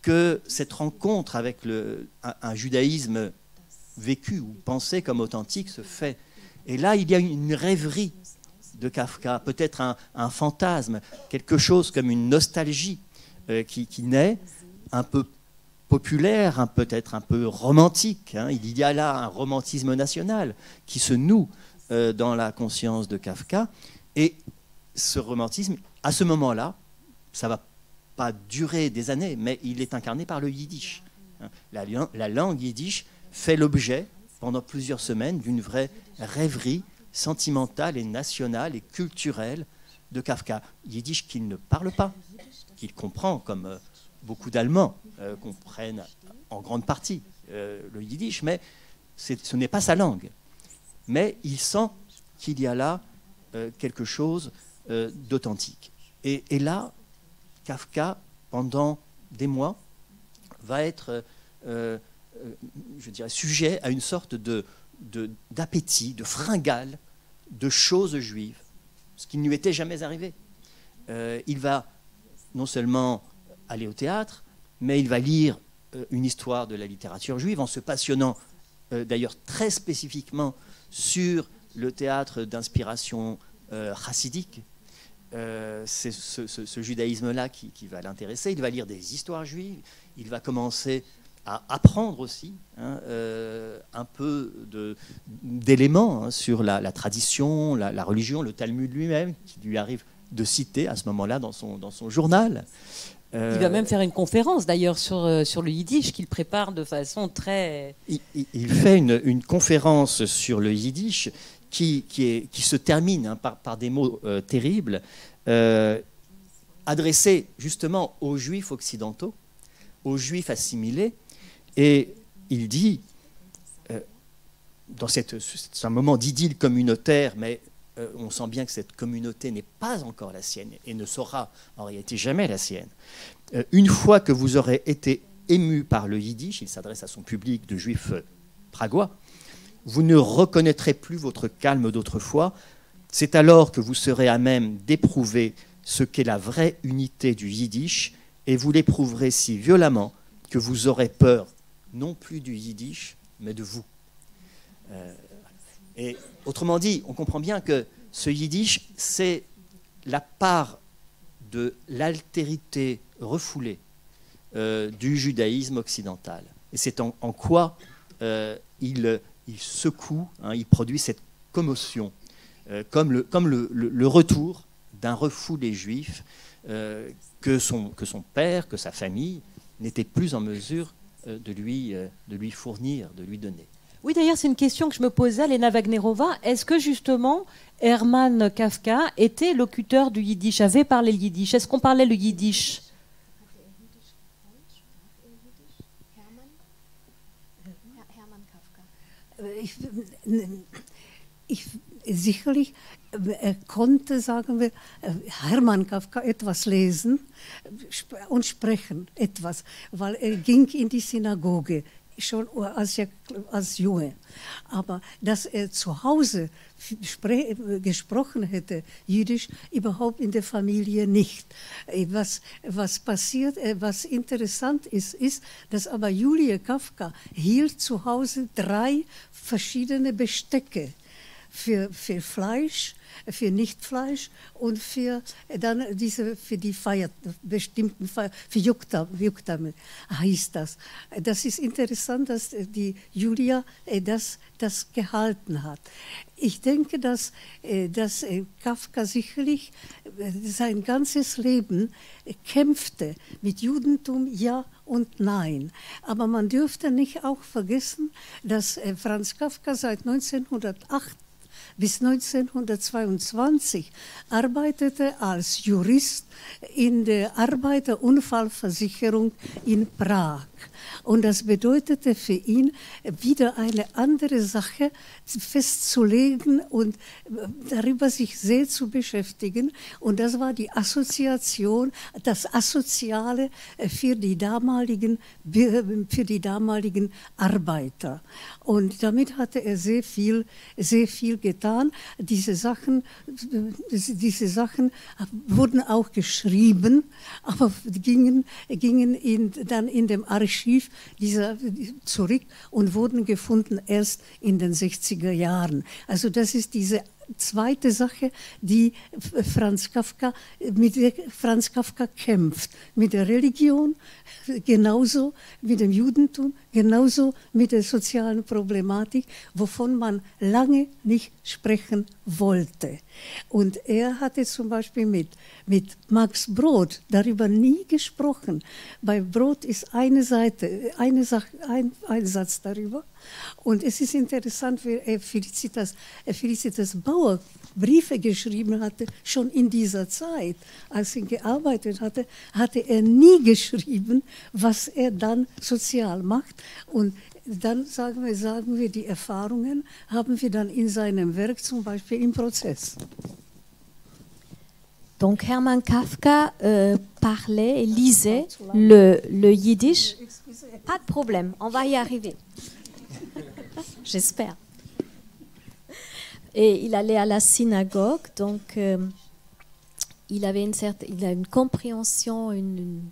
que cette rencontre avec un judaïsme vécu ou pensé comme authentique se fait. Et là, il y a une rêverie de Kafka, peut-être un fantasme, quelque chose comme une nostalgie qui naît, un peu populaire, peut-être un peu romantique. Il y a là un romantisme national qui se noue dans la conscience de Kafka. Et ce romantisme, à ce moment-là, ça va pas durer des années, mais il est incarné par le yiddish. La langue yiddish fait l'objet, pendant plusieurs semaines, d'une vraie rêverie sentimentale et nationale et culturelle de Kafka. Yiddish qu'il ne parle pas, qu'il comprend, comme beaucoup d'Allemands comprennent en grande partie le yiddish, mais ce n'est pas sa langue. Mais il sent qu'il y a là quelque chose d'authentique. Et là, Kafka, pendant des mois, va être, je dirais, sujet à une sorte d'appétit, de fringale, de choses juives, ce qui ne lui était jamais arrivé. Il va non seulement aller au théâtre, mais il va lire une histoire de la littérature juive, en se passionnant d'ailleurs très spécifiquement sur le théâtre d'inspiration chassidique. C'est ce judaïsme-là qui va l'intéresser. Il va lire des histoires juives, il va commencer à apprendre aussi un peu d'éléments sur la tradition, la religion, le Talmud lui-même, qui lui arrive de citer à ce moment-là dans son journal. Il va même faire une conférence d'ailleurs sur le yiddish qu'il prépare de façon très... Il fait une conférence sur le yiddish qui se termine par des mots terribles, adressés justement aux juifs occidentaux, aux juifs assimilés. Et il dit, dans c'est un moment d'idylle communautaire, mais on sent bien que cette communauté n'est pas encore la sienne et ne sera en réalité jamais la sienne. Une fois que vous aurez été ému par le yiddish, il s'adresse à son public de juifs pragois, vous ne reconnaîtrez plus votre calme d'autrefois. C'est alors que vous serez à même d'éprouver ce qu'est la vraie unité du yiddish, et vous l'éprouverez si violemment que vous aurez peur, non plus du yiddish, mais de vous. Et autrement dit, on comprend bien que ce yiddish, c'est la part de l'altérité refoulée du judaïsme occidental. Et c'est en quoi il secoue, il produit cette commotion, comme le retour d'un refoulé juif que son père, que sa famille n'était plus en mesure de lui fournir, de lui donner. Oui, d'ailleurs, c'est une question que je me posais, Lena Wagnerova. Est-ce que justement Hermann Kafka était locuteur du yiddish, avait parlé le yiddish? Est-ce qu'on parlait le yiddish? Sicherlich, konnte, sagen wir, Hermann Kafka etwas lesen und sprechen, etwas, weil ging in die Synagoge, schon als Junge. Aber dass zu Hause gesprochen hätte, Jiddisch, überhaupt in der Familie nicht. Was passiert, was interessant ist, dass aber Julia Kafka hielt zu Hause 3 verschiedene Bestecke für Fleisch, für Nichtfleisch und für die bestimmten Feier, für Juktame heißt das. Das ist interessant, dass die Julia das gehalten hat. Ich denke, dass Kafka sicherlich sein ganzes Leben kämpfte mit Judentum, ja und nein. Aber man dürfte nicht auch vergessen, dass Franz Kafka seit 1908 bis 1922 arbeitete als Jurist in der Arbeiterunfallversicherung in Prag. Und das bedeutete für ihn wieder eine andere Sache festzulegen und darüber sich sehr zu beschäftigen. Und das war die Assoziation, das Asoziale für die damaligen Arbeiter. Und damit hatte er sehr viel getan. Diese Sachen wurden auch geschrieben, aber gingen dann in dem Archiv zurück und wurden gefunden erst in den 60er Jahren. Also das ist diese zweite Sache, mit der Franz Kafka kämpft. Mit der Religion, genauso mit dem Judentum, genauso mit der sozialen Problematik, wovon man lange nicht sprechen wollte. Und er hatte zum Beispiel mit Max Brod darüber nie gesprochen. Bei Brod ist eine Seite, ein Satz darüber. Und es ist interessant, wie Felicitas Bauer Briefe geschrieben hatte, schon in dieser Zeit, als er gearbeitet hatte, hatte er nie geschrieben, was er dann sozial macht. Und dann sagen wir, die Erfahrungen haben wir dann in seinem Werk, zum Beispiel im Prozess. Donc Hermann Kafka parlait et lisait le yiddish. Pas de problème, on va y arriver. J'espère. Et il allait à la synagogue, donc il a une compréhension, il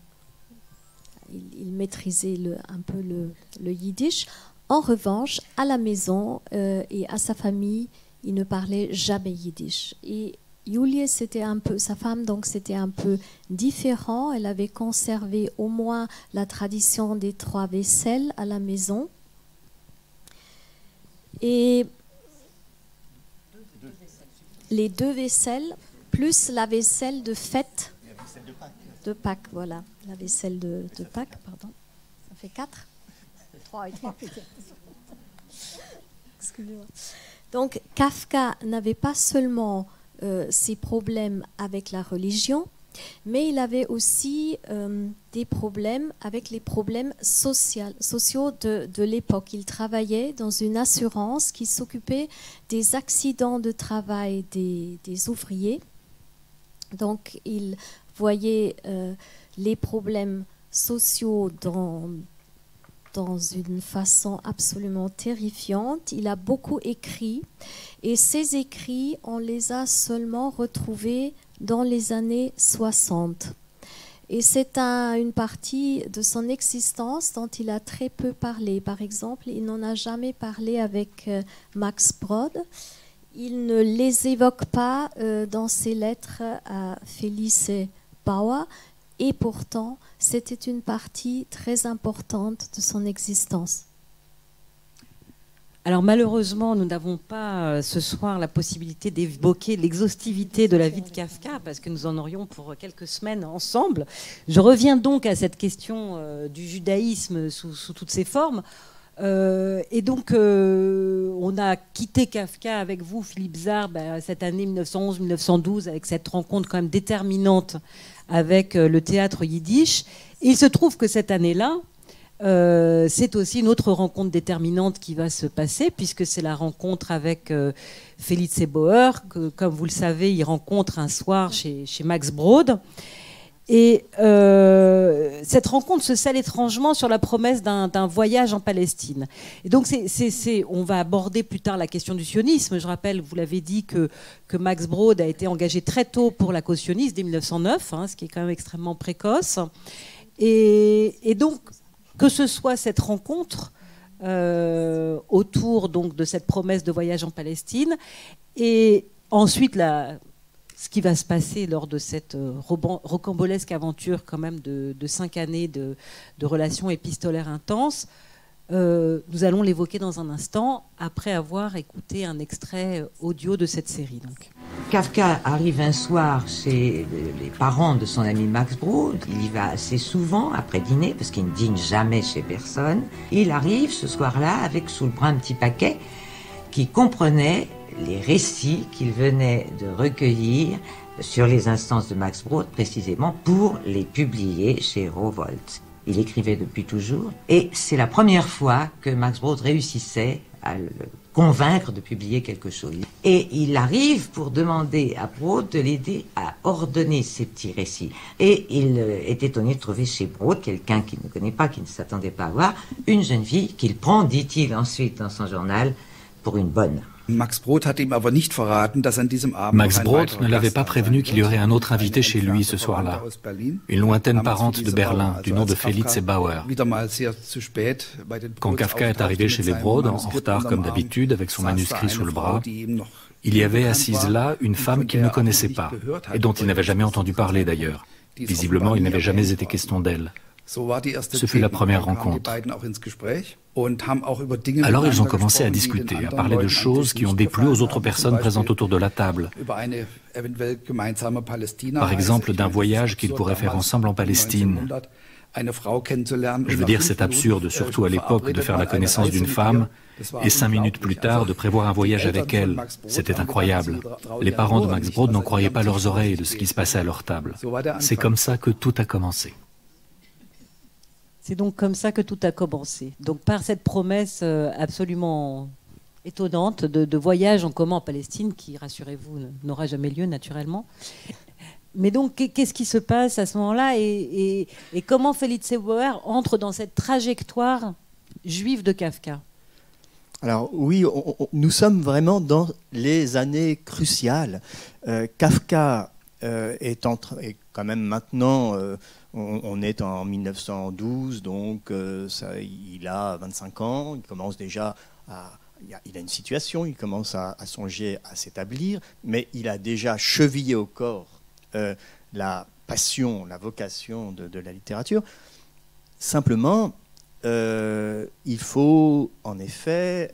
maîtrisait un peu le yiddish. En revanche, à la maison et à sa famille, il ne parlait jamais yiddish. Et Julie, c'était un peu, sa femme, donc c'était un peu différent. Elle avait conservé au moins la tradition des 3 vaisselles à la maison. Et les 2 vaisselles, plus la vaisselle de fête, de Pâques, voilà. La vaisselle de Pâques, pardon. Ça fait 4 3 et 3. Excusez-moi. Donc Kafka n'avait pas seulement ces problèmes avec la religion, mais il avait aussi des problèmes avec les problèmes sociaux de l'époque. Il travaillait dans une assurance qui s'occupait des accidents de travail des ouvriers. Donc il voyait les problèmes sociaux dans une façon absolument terrifiante. Il a beaucoup écrit et ces écrits, on les a seulement retrouvés dans les années 60. Et c'est une partie de son existence dont il a très peu parlé. Par exemple, il n'en a jamais parlé avec Max Brod. Il ne les évoque pas dans ses lettres à Felice Bauer. Et pourtant, c'était une partie très importante de son existence. Alors malheureusement, nous n'avons pas ce soir la possibilité d'évoquer l'exhaustivité de la vie de Kafka, parce que nous en aurions pour quelques semaines ensemble. Je reviens donc à cette question du judaïsme sous toutes ses formes. Et donc, on a quitté Kafka avec vous, Philippe Zard, cette année 1911-1912, avec cette rencontre quand même déterminante avec le théâtre yiddish. Et il se trouve que cette année-là, c'est aussi une autre rencontre déterminante qui va se passer, puisque c'est la rencontre avec Felice Bauer, que, comme vous le savez, il rencontre un soir chez Max Brod. Et cette rencontre se scelle étrangement sur la promesse d'un voyage en Palestine. Et donc, on va aborder plus tard la question du sionisme. Je rappelle, vous l'avez dit, que Max Brod a été engagé très tôt pour la cause sioniste, dès 1909, ce qui est quand même extrêmement précoce. Et donc, que ce soit cette rencontre autour donc, de cette promesse de voyage en Palestine, et ensuite ce qui va se passer lors de cette rocambolesque aventure quand même de 5 années de relations épistolaires intenses, nous allons l'évoquer dans un instant, après avoir écouté un extrait audio de cette série. Donc. Kafka arrive un soir chez les parents de son ami Max Brod. Il y va assez souvent après dîner, parce qu'il ne dîne jamais chez personne. Il arrive ce soir-là avec sous le bras un petit paquet qui comprenait les récits qu'il venait de recueillir sur les instances de Max Brod, précisément pour les publier chez Rowohlt. Il écrivait depuis toujours, et c'est la première fois que Max Brod réussissait à le convaincre de publier quelque chose. Et il arrive pour demander à Brod de l'aider à ordonner ces petits récits. Et il est étonné de trouver chez Brod quelqu'un qu'il ne connaît pas, qu'il ne s'attendait pas à voir, une jeune fille qu'il prend, dit-il ensuite dans son journal, pour une bonne. Max Brod ne l'avait pas prévenu qu'il y aurait un autre invité chez lui ce soir-là, une lointaine parente de Berlin, du nom de Felice Bauer. Quand Kafka est arrivé chez les Brod, en retard comme d'habitude, avec son manuscrit sous le bras, il y avait assise là une femme qu'il ne connaissait pas, et dont il n'avait jamais entendu parler d'ailleurs. Visiblement, il n'avait jamais été question d'elle. Ce fut la première rencontre. Alors ils ont commencé à discuter, à parler de choses qui ont déplu aux autres personnes présentes autour de la table. Par exemple, d'un voyage qu'ils pourraient faire ensemble en Palestine. Je veux dire, c'est absurde, surtout à l'époque, de faire la connaissance d'une femme et 5 minutes plus tard de prévoir un voyage avec elle. C'était incroyable. Les parents de Max Brod n'en croyaient pas leurs oreilles de ce qui se passait à leur table. C'est comme ça que tout a commencé. C'est donc comme ça que tout a commencé. Donc par cette promesse absolument étonnante de voyage en commun en Palestine, qui, rassurez-vous, n'aura jamais lieu naturellement. Mais donc, qu'est-ce qui se passe à ce moment-là et comment Felice Bauer entre dans cette trajectoire juive de Kafka? Alors oui, nous sommes vraiment dans les années cruciales. Kafka est quand même maintenant... on est en 1912, donc il a 25 ans, il commence déjà à il a une situation, il commence à songer à s'établir, mais il a déjà chevillé au corps la passion, la vocation de la littérature. Simplement, il faut en effet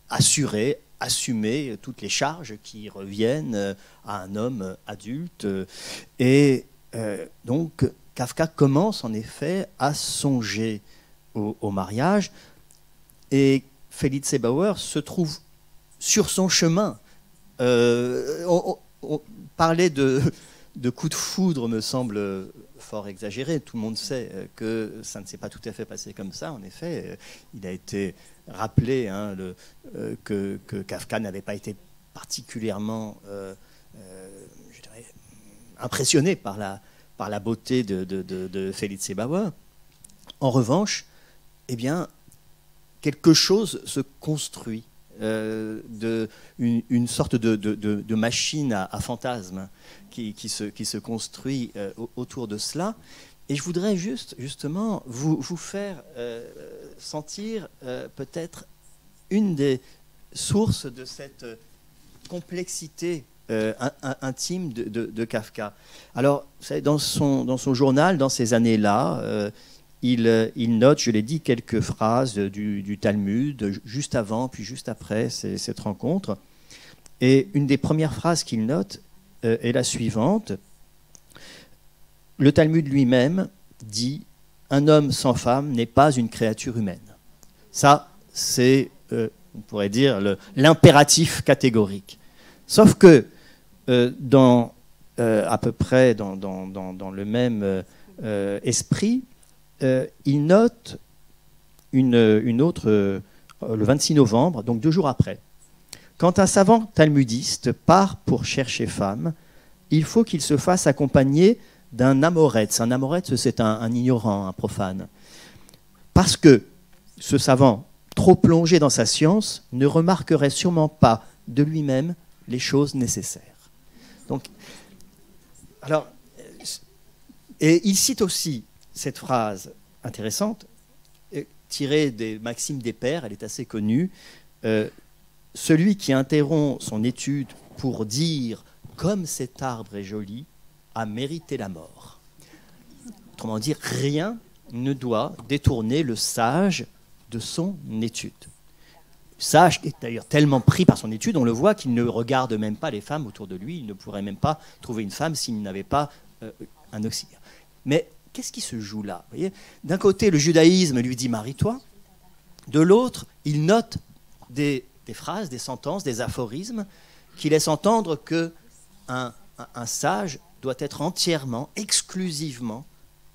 assumer toutes les charges qui reviennent à un homme adulte. Et donc, Kafka commence en effet à songer au mariage. Et Felice Bauer se trouve sur son chemin. On parlait de coup de foudre, me semble fort exagéré. Tout le monde sait que ça ne s'est pas tout à fait passé comme ça. En effet, il a été rappelé que Kafka n'avait pas été particulièrement je dirais, impressionné par la beauté de Felice Bauer. En revanche, eh bien, quelque chose se construit, une sorte de machine à fantasmes qui se construit autour de cela. Et je voudrais justement vous faire sentir peut-être une des sources de cette complexité intime de Kafka. Alors, vous savez, dans son journal, dans ces années-là, il note, je l'ai dit, quelques phrases du Talmud, juste avant, puis juste après cette rencontre. Et une des premières phrases qu'il note est la suivante. Le Talmud lui-même dit « Un homme sans femme n'est pas une créature humaine ». Ça, c'est, on pourrait dire, l'impératif catégorique. Sauf que, à peu près dans le même esprit, il note une autre, le 26 novembre, donc 2 jours après. Quand un savant talmudiste part pour chercher femme, il faut qu'il se fasse accompagner d'un amoretz. Un amoretz, c'est un ignorant, un profane. Parce que ce savant, trop plongé dans sa science, ne remarquerait sûrement pas de lui-même les choses nécessaires. Donc, alors, et il cite aussi cette phrase intéressante, tirée des Maximes des Pères, elle est assez connue. Celui qui interrompt son étude pour dire « comme cet arbre est joli » a mérité la mort. Autrement dit, rien ne doit détourner le sage de son étude. Sage qui est d'ailleurs tellement pris par son étude, on le voit qu'il ne regarde même pas les femmes autour de lui, il ne pourrait même pas trouver une femme s'il n'avait pas un auxiliaire. Mais qu'est-ce qui se joue là ? Vous voyez, d'un côté, le judaïsme lui dit « marie-toi », de l'autre, il note des phrases, des sentences, des aphorismes qui laissent entendre qu'un sage doit être entièrement, exclusivement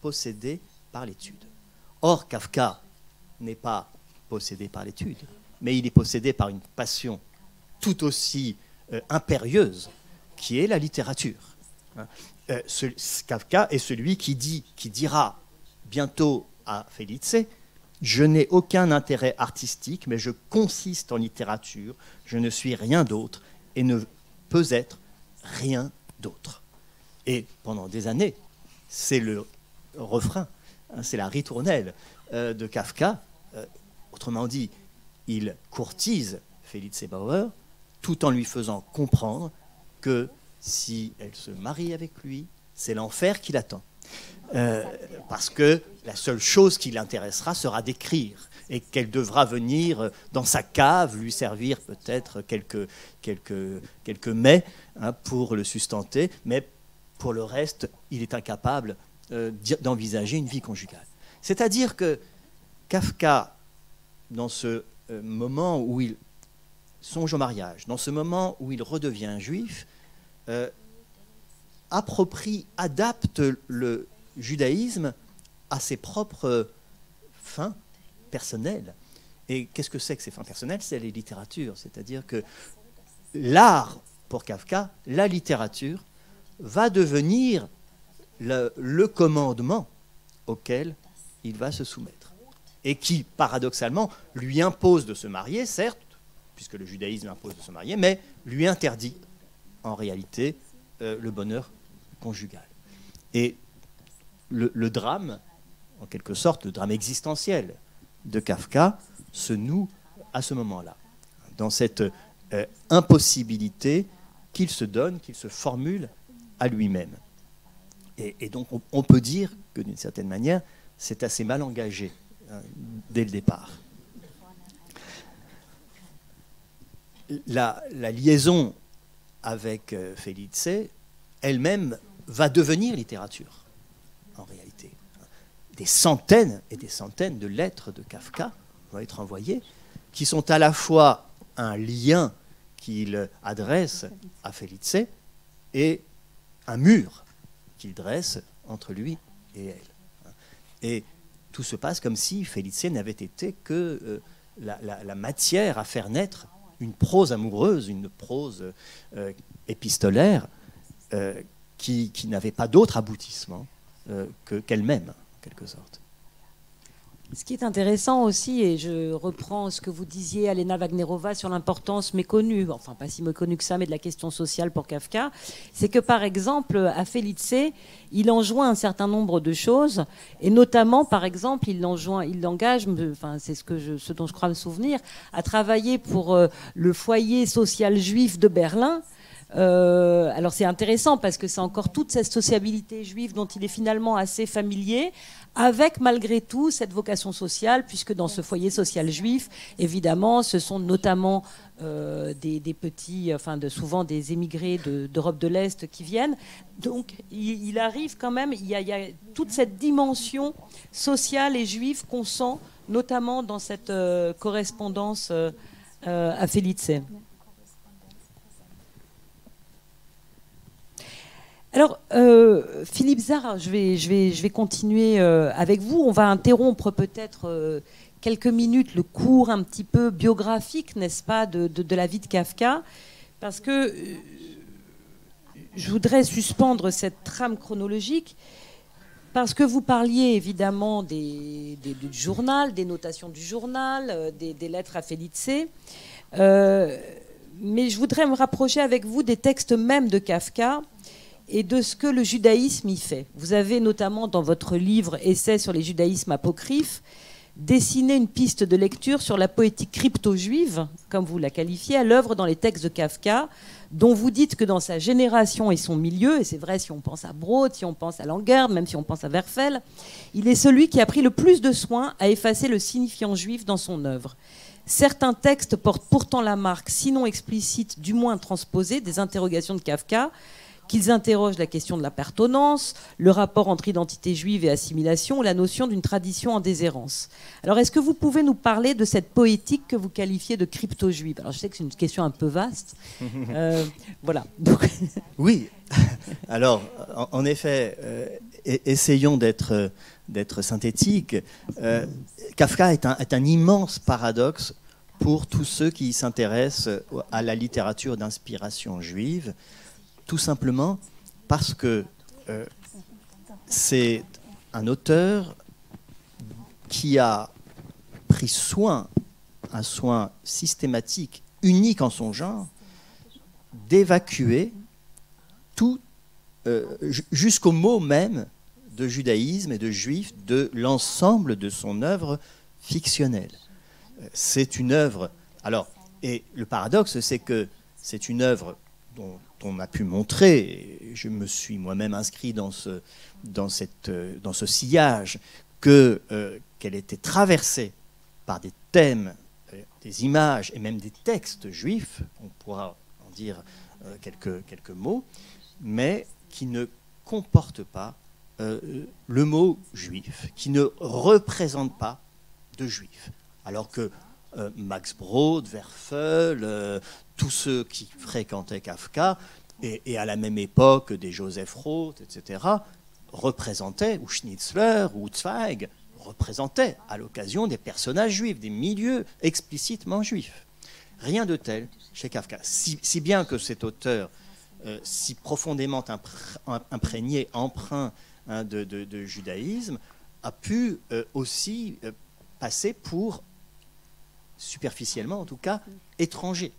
possédé par l'étude. Or, Kafka n'est pas possédé par l'étude, mais il est possédé par une passion tout aussi impérieuse, qui est la littérature. Kafka est celui qui dira bientôt à Felice « Je n'ai aucun intérêt artistique, mais je consiste en littérature, je ne suis rien d'autre et ne peux être rien d'autre. » Et pendant des années, c'est le refrain, c'est la ritournelle de Kafka. Autrement dit, il courtise Felice Bauer tout en lui faisant comprendre que si elle se marie avec lui, c'est l'enfer qui l'attend. Parce que la seule chose qui l'intéressera sera d'écrire et qu'elle devra venir dans sa cave lui servir peut-être quelques mets pour le sustenter, mais pour le reste, il est incapable d'envisager une vie conjugale. C'est-à-dire que Kafka, dans ce moment où il songe au mariage, dans ce moment où il redevient juif, adapte le judaïsme à ses propres fins personnelles. Et qu'est-ce que c'est que ces fins personnelles ? C'est les littératures. C'est-à-dire que l'art, pour Kafka, la littérature, va devenir le commandement auquel il va se soumettre. Et qui, paradoxalement, lui impose de se marier, certes, puisque le judaïsme impose de se marier, mais lui interdit, en réalité, le bonheur conjugal. Et le drame, en quelque sorte, le drame existentiel de Kafka se noue à ce moment-là, dans cette impossibilité qu'il se donne, qu'il se formule à lui-même. Et donc on peut dire que d'une certaine manière, c'est assez mal engagé dès le départ. La liaison avec Felice elle-même va devenir littérature, en réalité. Des centaines et des centaines de lettres de Kafka vont être envoyées, qui sont à la fois un lien qu'il adresse à Felice et un mur qu'il dresse entre lui et elle. Et tout se passe comme si Felice n'avait été que la matière à faire naître une prose amoureuse, une prose épistolaire qui n'avait pas d'autre aboutissement qu'elle-même, en quelque sorte. Ce qui est intéressant aussi, et je reprends ce que vous disiez, Alena Wagnerova, sur l'importance méconnue, enfin pas si méconnue que ça, mais de la question sociale pour Kafka, c'est que par exemple, à Felice, il enjoint un certain nombre de choses, et notamment, par exemple, il l'engage, enfin c'est ce dont je crois me souvenir, à travailler pour le foyer social juif de Berlin. Alors c'est intéressant parce que c'est encore toute cette sociabilité juive dont il est finalement assez familier, avec malgré tout cette vocation sociale, puisque dans ce foyer social juif, évidemment, ce sont notamment des petits, enfin souvent des émigrés d'Europe de l'Est qui viennent. Donc il arrive quand même, il y a toute cette dimension sociale et juive qu'on sent, notamment dans cette correspondance à Felice. Alors, Philippe Zard, je vais continuer avec vous. On va interrompre peut-être quelques minutes le cours un petit peu biographique, n'est-ce pas, de la vie de Kafka, parce que je voudrais suspendre cette trame chronologique, parce que vous parliez évidemment du journal, des notations du journal, des lettres à Felice, mais je voudrais me rapprocher avec vous des textes même de Kafka, et de ce que le judaïsme y fait. Vous avez notamment dans votre livre « Essai sur les judaïsmes apocryphes » dessiné une piste de lecture sur la poétique crypto-juive, comme vous la qualifiez, à l'œuvre dans les textes de Kafka, dont vous dites que dans sa génération et son milieu, et c'est vrai si on pense à Brod, si on pense à Langard, même si on pense à Werfel, il est celui qui a pris le plus de soin à effacer le signifiant juif dans son œuvre. Certains textes portent pourtant la marque, sinon explicite, du moins transposée, des interrogations de Kafka, qu'ils interrogent la question de l'appartenance, le rapport entre identité juive et assimilation, ou la notion d'une tradition en déshérence. Alors, est-ce que vous pouvez nous parler de cette poétique que vous qualifiez de crypto-juive? Alors, je sais que c'est une question un peu vaste. Voilà. Donc... Oui. Alors, en effet, essayons d'être synthétiques. Kafka est un immense paradoxe pour tous ceux qui s'intéressent à la littérature d'inspiration juive, tout simplement parce que c'est un auteur qui a pris un soin systématique, unique en son genre, d'évacuer tout, jusqu'au mot même de judaïsme et de juif, de l'ensemble de son œuvre fictionnelle. C'est une œuvre... Alors, et le paradoxe, c'est que c'est une œuvre dont on a pu montrer, et je me suis moi-même inscrit dans ce sillage, qu'elle était traversée par des thèmes, des images et même des textes juifs, on pourra en dire quelques mots, mais qui ne comportent pas le mot juif, qui ne représente pas de juif. Alors que Max Brod, Werfel, tous ceux qui fréquentaient Kafka, et à la même époque des Joseph Roth, etc., représentaient, ou Schnitzler, ou Zweig, représentaient à l'occasion des personnages juifs, des milieux explicitement juifs. Rien de tel chez Kafka. Si bien que cet auteur, si profondément imprégné, empreint de judaïsme, a pu aussi passer pour, superficiellement en tout cas, étranger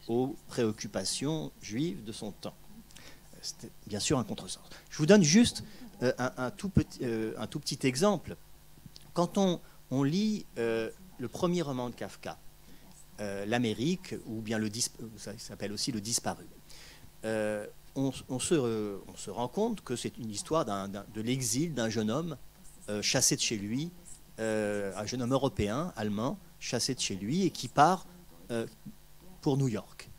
aux préoccupations juives de son temps. C'était bien sûr un contresens. Je vous donne juste un tout petit exemple. Quand on lit le premier roman de Kafka, l'Amérique, ou bien ça s'appelle aussi le disparu. On se rend compte que c'est une histoire de l'exil d'un jeune homme chassé de chez lui, un jeune homme européen, allemand, chassé de chez lui et qui part pour New York.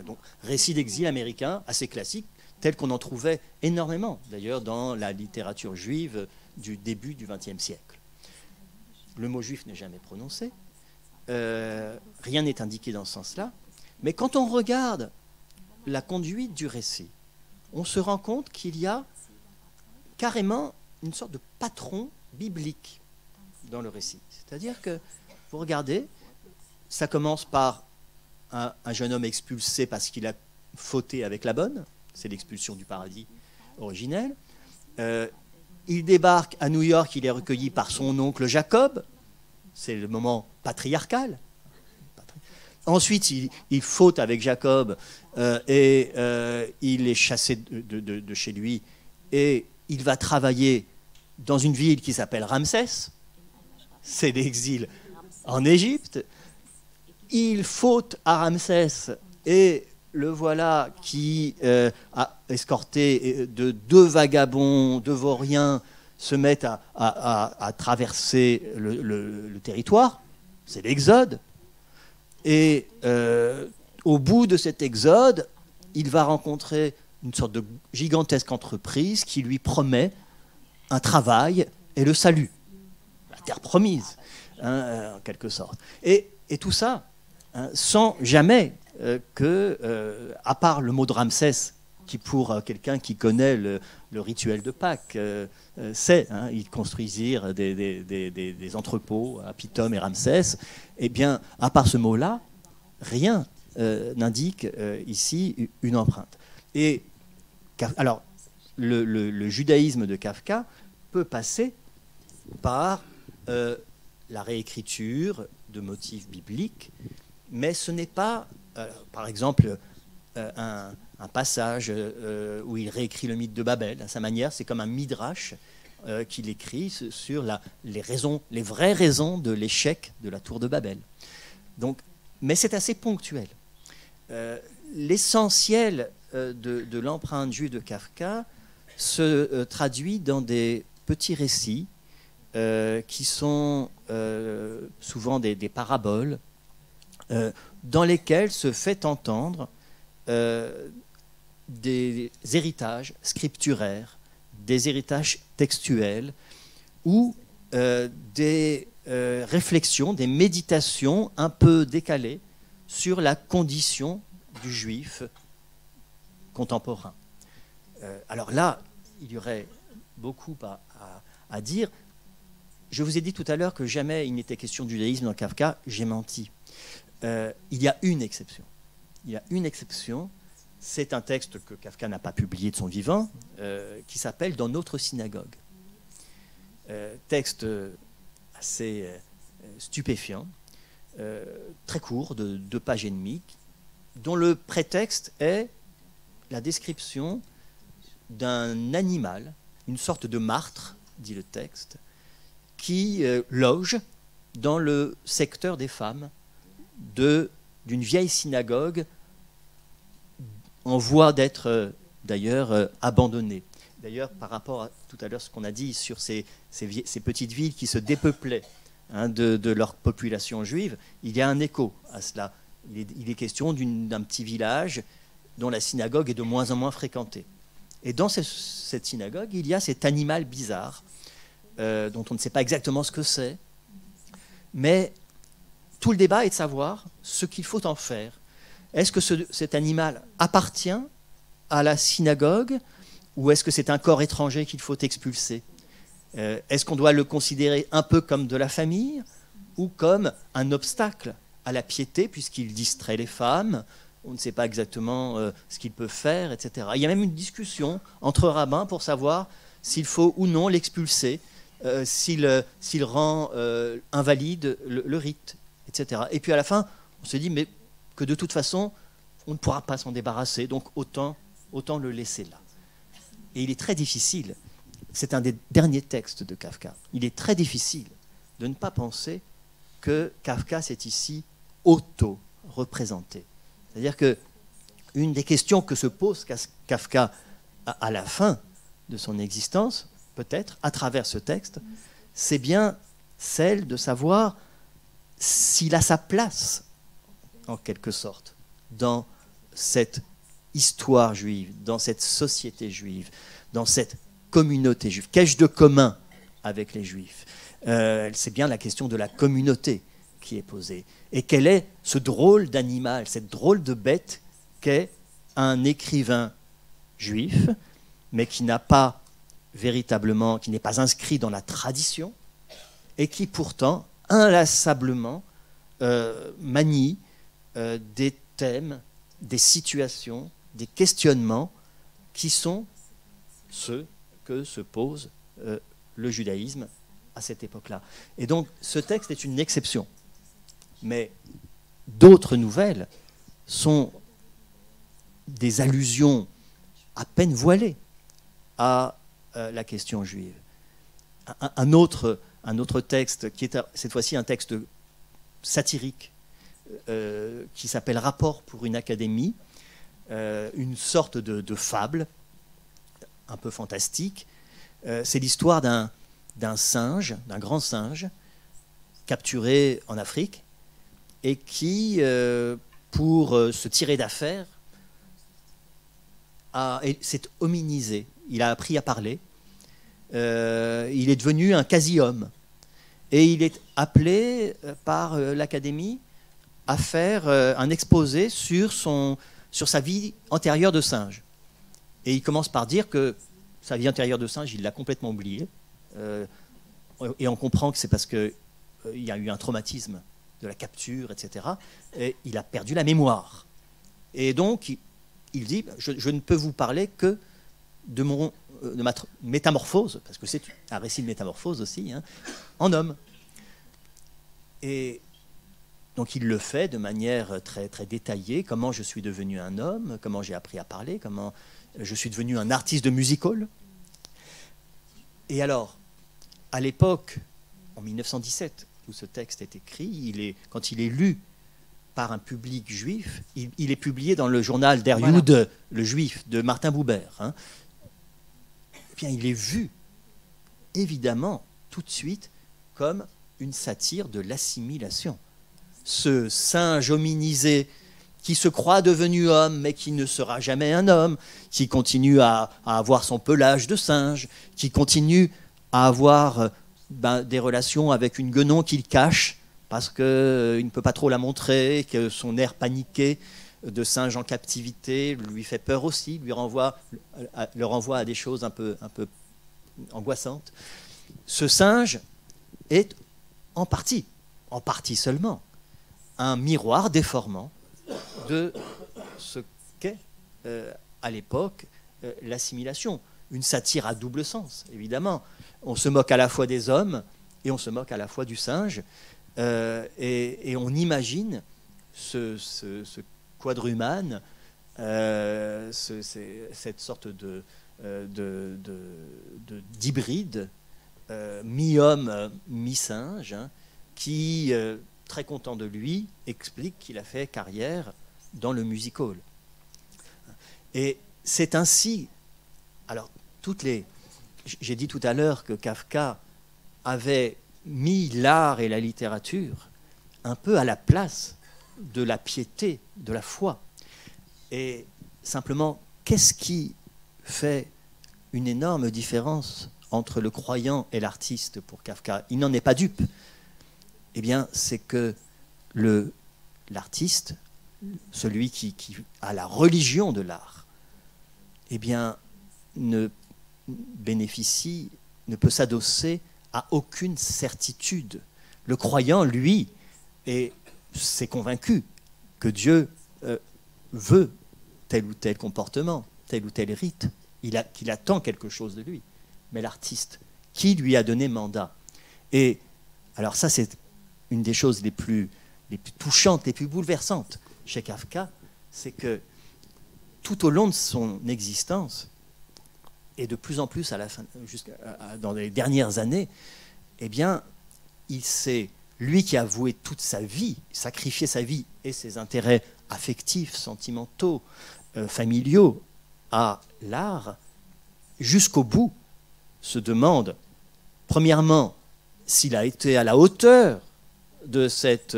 Donc, récit d'exil américain assez classique, tel qu'on en trouvait énormément, d'ailleurs, dans la littérature juive du début du XXe siècle. Le mot juif n'est jamais prononcé, rien n'est indiqué dans ce sens-là, mais quand on regarde la conduite du récit, on se rend compte qu'il y a carrément une sorte de patron biblique dans le récit. C'est-à-dire que, vous regardez, ça commence par un jeune homme expulsé parce qu'il a fauté avec la bonne, c'est l'expulsion du paradis originel. Il débarque à New York, il est recueilli par son oncle Jacob, c'est le moment patriarcal. Ensuite, il faute avec Jacob et il est chassé de chez lui et il va travailler dans une ville qui s'appelle Ramsès. C'est l'exil en Égypte. Il faute à Ramsès et le voilà qui a escorté de 2 vagabonds, 2 vauriens, se mettent à traverser le territoire. C'est l'exode. Et au bout de cet exode, il va rencontrer une sorte de gigantesque entreprise qui lui promet un travail et le salut. La terre promise, hein, en quelque sorte. Et tout ça, hein, sans jamais à part le mot de Ramsès, qui pour quelqu'un qui connaît le rituel de Pâques, c'est, hein, ils construisirent des entrepôts à Pithom et Ramsès, eh bien, à part ce mot-là, rien n'indique ici une empreinte. Et alors, le judaïsme de Kafka peut passer par la réécriture de motifs bibliques, mais ce n'est pas, par exemple, un passage où il réécrit le mythe de Babel à sa manière. C'est comme un midrash qu'il écrit sur les vraies raisons de l'échec de la tour de Babel. Donc, mais c'est assez ponctuel. L'essentiel de l'empreinte juive de Kafka se traduit dans des petits récits qui sont souvent des paraboles dans lesquels se fait entendre des héritages scripturaires, des héritages textuels ou des réflexions, des méditations un peu décalées sur la condition du juif contemporain. Alors là, il y aurait beaucoup à dire. Je vous ai dit tout à l'heure que jamais il n'était question du judaïsme dans Kafka, j'ai menti. Il y a une exception. Il y a une exception, c'est un texte que Kafka n'a pas publié de son vivant, qui s'appelle « Dans notre synagogue ». Texte assez stupéfiant, très court, de 2 pages et demie, dont le prétexte est la description d'un animal, une sorte de martre, dit le texte, qui loge dans le secteur des femmes d'une vieille synagogue en voie d'être d'ailleurs abandonnée. D'ailleurs, par rapport à tout à l'heure ce qu'on a dit sur ces petites villes qui se dépeuplaient, hein, de leur population juive, il y a un écho à cela. Il est question d'un petit village dont la synagogue est de moins en moins fréquentée. Et dans cette synagogue, il y a cet animal bizarre, dont on ne sait pas exactement ce que c'est, mais tout le débat est de savoir ce qu'il faut en faire. Est-ce que cet animal appartient à la synagogue ou est-ce que c'est un corps étranger qu'il faut expulser? Est-ce qu'on doit le considérer un peu comme de la famille ou comme un obstacle à la piété puisqu'il distrait les femmes? On ne sait pas exactement ce qu'il peut faire, etc. Il y a même une discussion entre rabbins pour savoir s'il faut ou non l'expulser, s'il rend invalide le rite, etc. Et puis à la fin, on se dit mais que de toute façon, on ne pourra pas s'en débarrasser, donc autant le laisser là. Et il est très difficile, c'est un des derniers textes de Kafka, il est très difficile de ne pas penser que Kafka s'est ici auto-représenté. C'est-à-dire que une des questions que se pose Kafka à la fin de son existence, peut-être, à travers ce texte, c'est bien celle de savoir s'il a sa place, en quelque sorte, dans cette histoire juive, dans cette société juive, dans cette communauté juive. Qu'ai-je de commun avec les Juifs ? C'est bien la question de la communauté qui est posée. Et quel est ce drôle d'animal, cette drôle de bête qu'est un écrivain juif, mais qui n'a pas véritablement, qui n'est pas inscrit dans la tradition, et qui pourtant, inlassablement, manie des thèmes, des situations, des questionnements qui sont ceux que se pose le judaïsme à cette époque-là. Et donc, ce texte est une exception. Mais d'autres nouvelles sont des allusions à peine voilées à la question juive. Un autre texte, qui est cette fois-ci un texte satirique, qui s'appelle « Rapport pour une académie », une sorte de fable, un peu fantastique. C'est l'histoire d'un singe, d'un grand singe, capturé en Afrique, et qui, pour se tirer d'affaire, s'est hominisé. Il a appris à parler. Il est devenu un quasi-homme. Et il est appelé par l'Académie à faire un exposé sur sa vie antérieure de singe. Et il commence par dire que sa vie antérieure de singe, il l'a complètement oubliée. Et on comprend que c'est parce qu'il y a eu un traumatisme de la capture, etc. Et il a perdu la mémoire. Et donc, il dit, je ne peux vous parler que de ma métamorphose, parce que c'est un récit de métamorphose aussi, hein, en homme. Et donc il le fait de manière très, très détaillée, comment je suis devenu un homme, comment j'ai appris à parler, comment je suis devenu un artiste de music-hall. Et alors, à l'époque, en 1917, où ce texte est écrit, quand il est lu par un public juif, il est publié dans le journal Der Jude, le juif, de Martin Buber. Hein. Eh bien, il est vu, évidemment, tout de suite, comme une satire de l'assimilation. Ce singe hominisé qui se croit devenu homme, mais qui ne sera jamais un homme, qui continue à avoir son pelage de singe, qui continue à avoir des relations avec une guenon qu'il cache, parce qu'il ne peut pas trop la montrer, que son air paniqué de singe en captivité lui fait peur aussi, le renvoie à des choses un peu angoissantes. Ce singe est en partie seulement, un miroir déformant de ce qu'est à l'époque l'assimilation. Une satire à double sens, évidemment. On se moque à la fois des hommes et on se moque à la fois du singe. Et on imagine ce quadrumane, cette sorte d'hybride, mi-homme, mi-singe, hein, qui, très content de lui, explique qu'il a fait carrière dans le music-hall. Et c'est ainsi... Alors, j'ai dit tout à l'heure que Kafka avait mis l'art et la littérature un peu à la place de la piété, de la foi. Et simplement, qu'est-ce qui fait une énorme différence entre le croyant et l'artiste pour Kafka? Il n'en est pas dupe. Eh bien, c'est que l'artiste, celui qui a la religion de l'art, eh bien, ne peut s'adosser à aucune certitude. Le croyant, lui, s'est convaincu que Dieu veut tel ou tel comportement, tel ou tel rite, qu'il attend quelque chose de lui. Mais l'artiste, qui lui a donné mandat? Et alors ça, c'est une des choses les plus touchantes, les plus bouleversantes chez Kafka, c'est que tout au long de son existence, et de plus en plus dans les dernières années, eh bien, il s'est lui qui a voué toute sa vie, sacrifié sa vie et ses intérêts affectifs, sentimentaux, familiaux à l'art, jusqu'au bout, se demande, premièrement, s'il a été à la hauteur de cette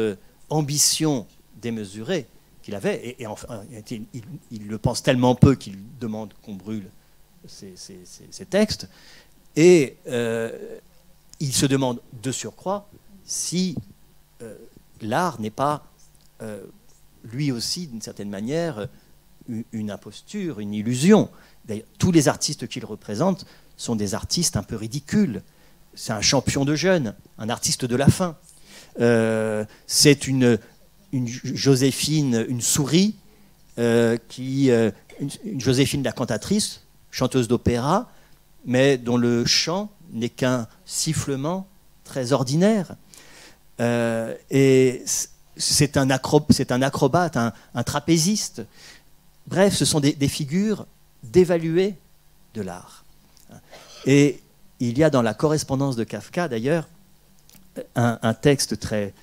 ambition démesurée qu'il avait, et enfin, il le pense tellement peu qu'il demande qu'on brûle ces textes, et il se demande de surcroît si l'art n'est pas, lui aussi, d'une certaine manière, une imposture, une illusion. D'ailleurs, tous les artistes qu'il représente sont des artistes un peu ridicules. C'est un champion de jeunes, un artiste de la fin. C'est une Joséphine, une souris, une Joséphine la cantatrice, chanteuse d'opéra, mais dont le chant n'est qu'un sifflement très ordinaire. Et c'est un acrobate, un trapéziste. Bref, ce sont des figures dévaluées de l'art. Et il y a dans la correspondance de Kafka, d'ailleurs, un texte très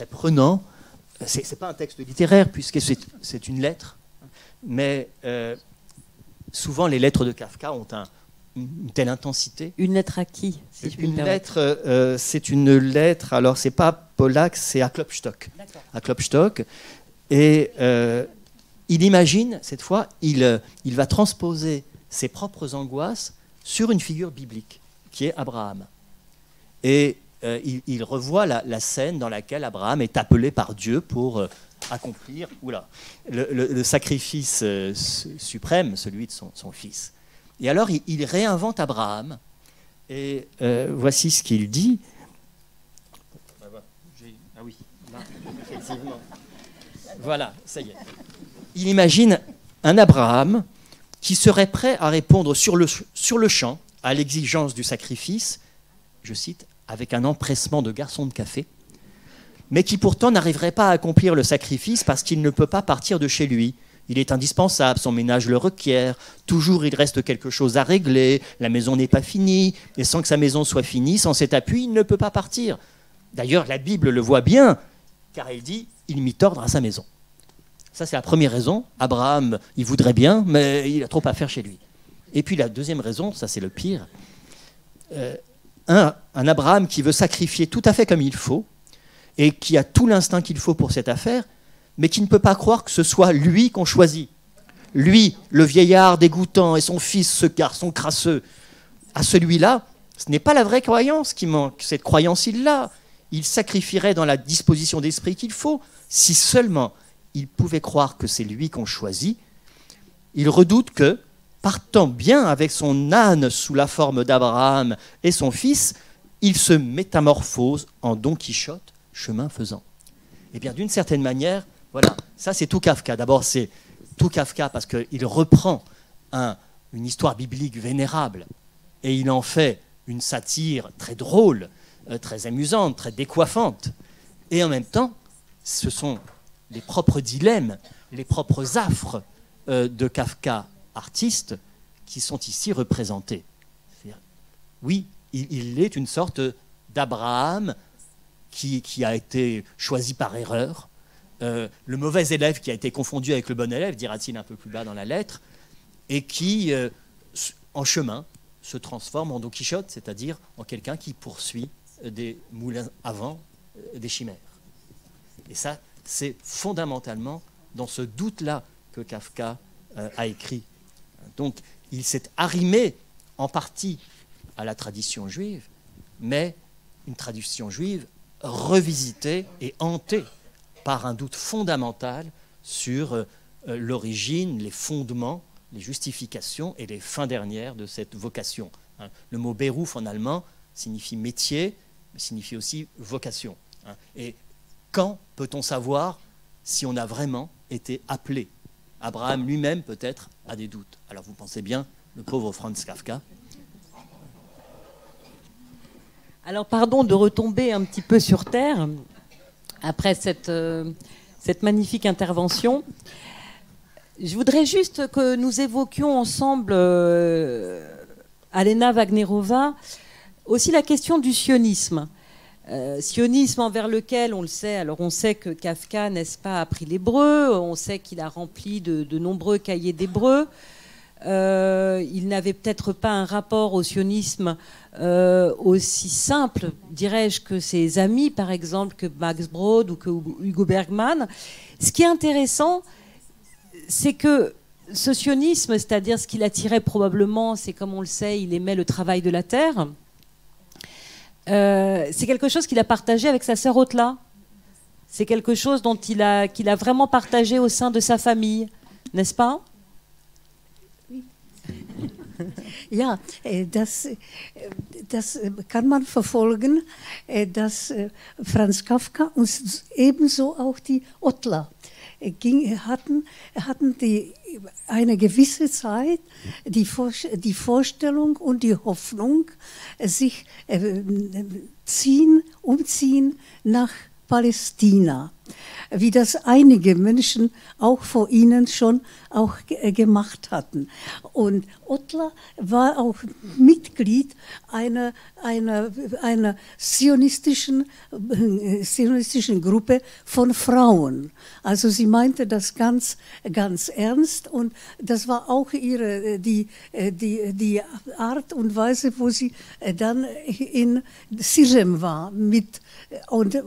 prenant. Ce n'est pas un texte littéraire, puisque c'est une lettre, mais souvent les lettres de Kafka ont une telle intensité. Une lettre à qui, si je puis me permettre ? C'est une lettre, alors c'est pas Pollack, c'est à Klopstock. À Klopstock. Et il imagine, cette fois, il va transposer ses propres angoisses sur une figure biblique, qui est Abraham. Et il revoit la scène dans laquelle Abraham est appelé par Dieu pour accomplir le sacrifice suprême, celui de son fils. Et alors, il réinvente Abraham. Et voici ce qu'il dit. Ah oui, là, effectivement. Voilà, ça y est. Il imagine un Abraham qui serait prêt à répondre sur le champ à l'exigence du sacrifice, je cite, avec un empressement de garçon de café, mais qui pourtant n'arriverait pas à accomplir le sacrifice parce qu'il ne peut pas partir de chez lui. Il est indispensable, son ménage le requiert, toujours il reste quelque chose à régler, la maison n'est pas finie, et sans que sa maison soit finie, sans cet appui, il ne peut pas partir. D'ailleurs, la Bible le voit bien, car elle dit « il mit ordre à sa maison ». Ça, c'est la première raison. Abraham, il voudrait bien, mais il a trop à faire chez lui. Et puis la deuxième raison, ça c'est le pire, un Abraham qui veut sacrifier tout à fait comme il faut, et qui a tout l'instinct qu'il faut pour cette affaire, mais qui ne peut pas croire que ce soit lui qu'on choisit. Lui, le vieillard dégoûtant, et son fils, ce garçon crasseux. À celui-là, ce n'est pas la vraie croyance qui manque. Cette croyance, il l'a. Il sacrifierait dans la disposition d'esprit qu'il faut, si seulement il pouvait croire que c'est lui qu'on choisit. Il redoute que, partant bien avec son âne sous la forme d'Abraham et son fils, il se métamorphose en Don Quichotte, chemin faisant. Et bien, d'une certaine manière, voilà, ça c'est tout Kafka. D'abord, c'est tout Kafka parce qu'il reprend une histoire biblique vénérable et il en fait une satire très drôle, très amusante, très décoiffante. Et en même temps, ce sont les propres dilemmes, les propres affres de Kafka, artiste, qui sont ici représentés. Oui, il est une sorte d'Abraham qui a été choisi par erreur, le mauvais élève qui a été confondu avec le bon élève, dira-t-il un peu plus bas dans la lettre, et qui, en chemin, se transforme en Don Quichotte, c'est-à-dire en quelqu'un qui poursuit des moulins à vent, des chimères. Et ça, c'est fondamentalement dans ce doute-là que Kafka a écrit. Donc, il s'est arrimé en partie à la tradition juive, mais une tradition juive revisitée et hantée par un doute fondamental sur l'origine, les fondements, les justifications et les fins dernières de cette vocation. Le mot Beruf en allemand signifie métier, mais signifie aussi vocation. Et quand peut-on savoir si on a vraiment été appelé ? Abraham lui-même, peut-être, a des doutes. Alors vous pensez bien, le pauvre Franz Kafka. Alors pardon de retomber un petit peu sur terre, après cette magnifique intervention. Je voudrais juste que nous évoquions ensemble, Alena Wagnerova, aussi la question du sionisme. sionisme envers lequel, on le sait, alors on sait que Kafka, n'est-ce pas, a appris l'hébreu, on sait qu'il a rempli de nombreux cahiers d'hébreu. Il n'avait peut-être pas un rapport au sionisme aussi simple, dirais-je, que ses amis, par exemple, que Max Brod ou que Hugo Bergman. Ce qui est intéressant, c'est que ce sionisme, c'est-à-dire ce qu'il attirait probablement, c'est comme on le sait, il aimait le travail de la terre. C'est quelque chose qu'il a partagé avec sa sœur Otla. C'est quelque chose dont qu'il a vraiment partagé au sein de sa famille, n'est-ce pas? Ja, das kann man verfolgen, dass Franz Kafka und ebenso auch die Otla hatten eine gewisse Zeit die Vorstellung und die Hoffnung, sich umziehen nach Palästina, wie das einige Menschen auch vor ihnen schon auch gemacht hatten. Und Otla war auch Mitglied einer zionistischen Gruppe von Frauen. Also sie meinte das ganz, ganz ernst und das war auch die Art und Weise, wo sie dann in Sirem war und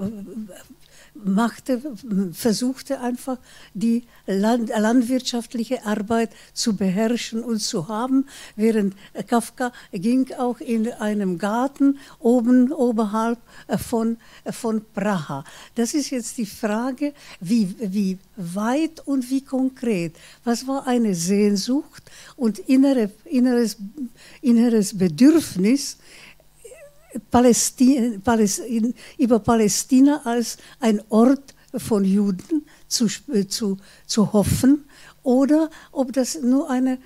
versuchte einfach die landwirtschaftliche Arbeit zu beherrschen und zu haben, während Kafka ging auch in einem Garten oberhalb von Praha. Das ist jetzt die Frage, wie weit und wie konkret. Was war eine Sehnsucht und inneres Bedürfnis, über Palästina als ein Ort von Juden zu hoffen, oder ob das nur eine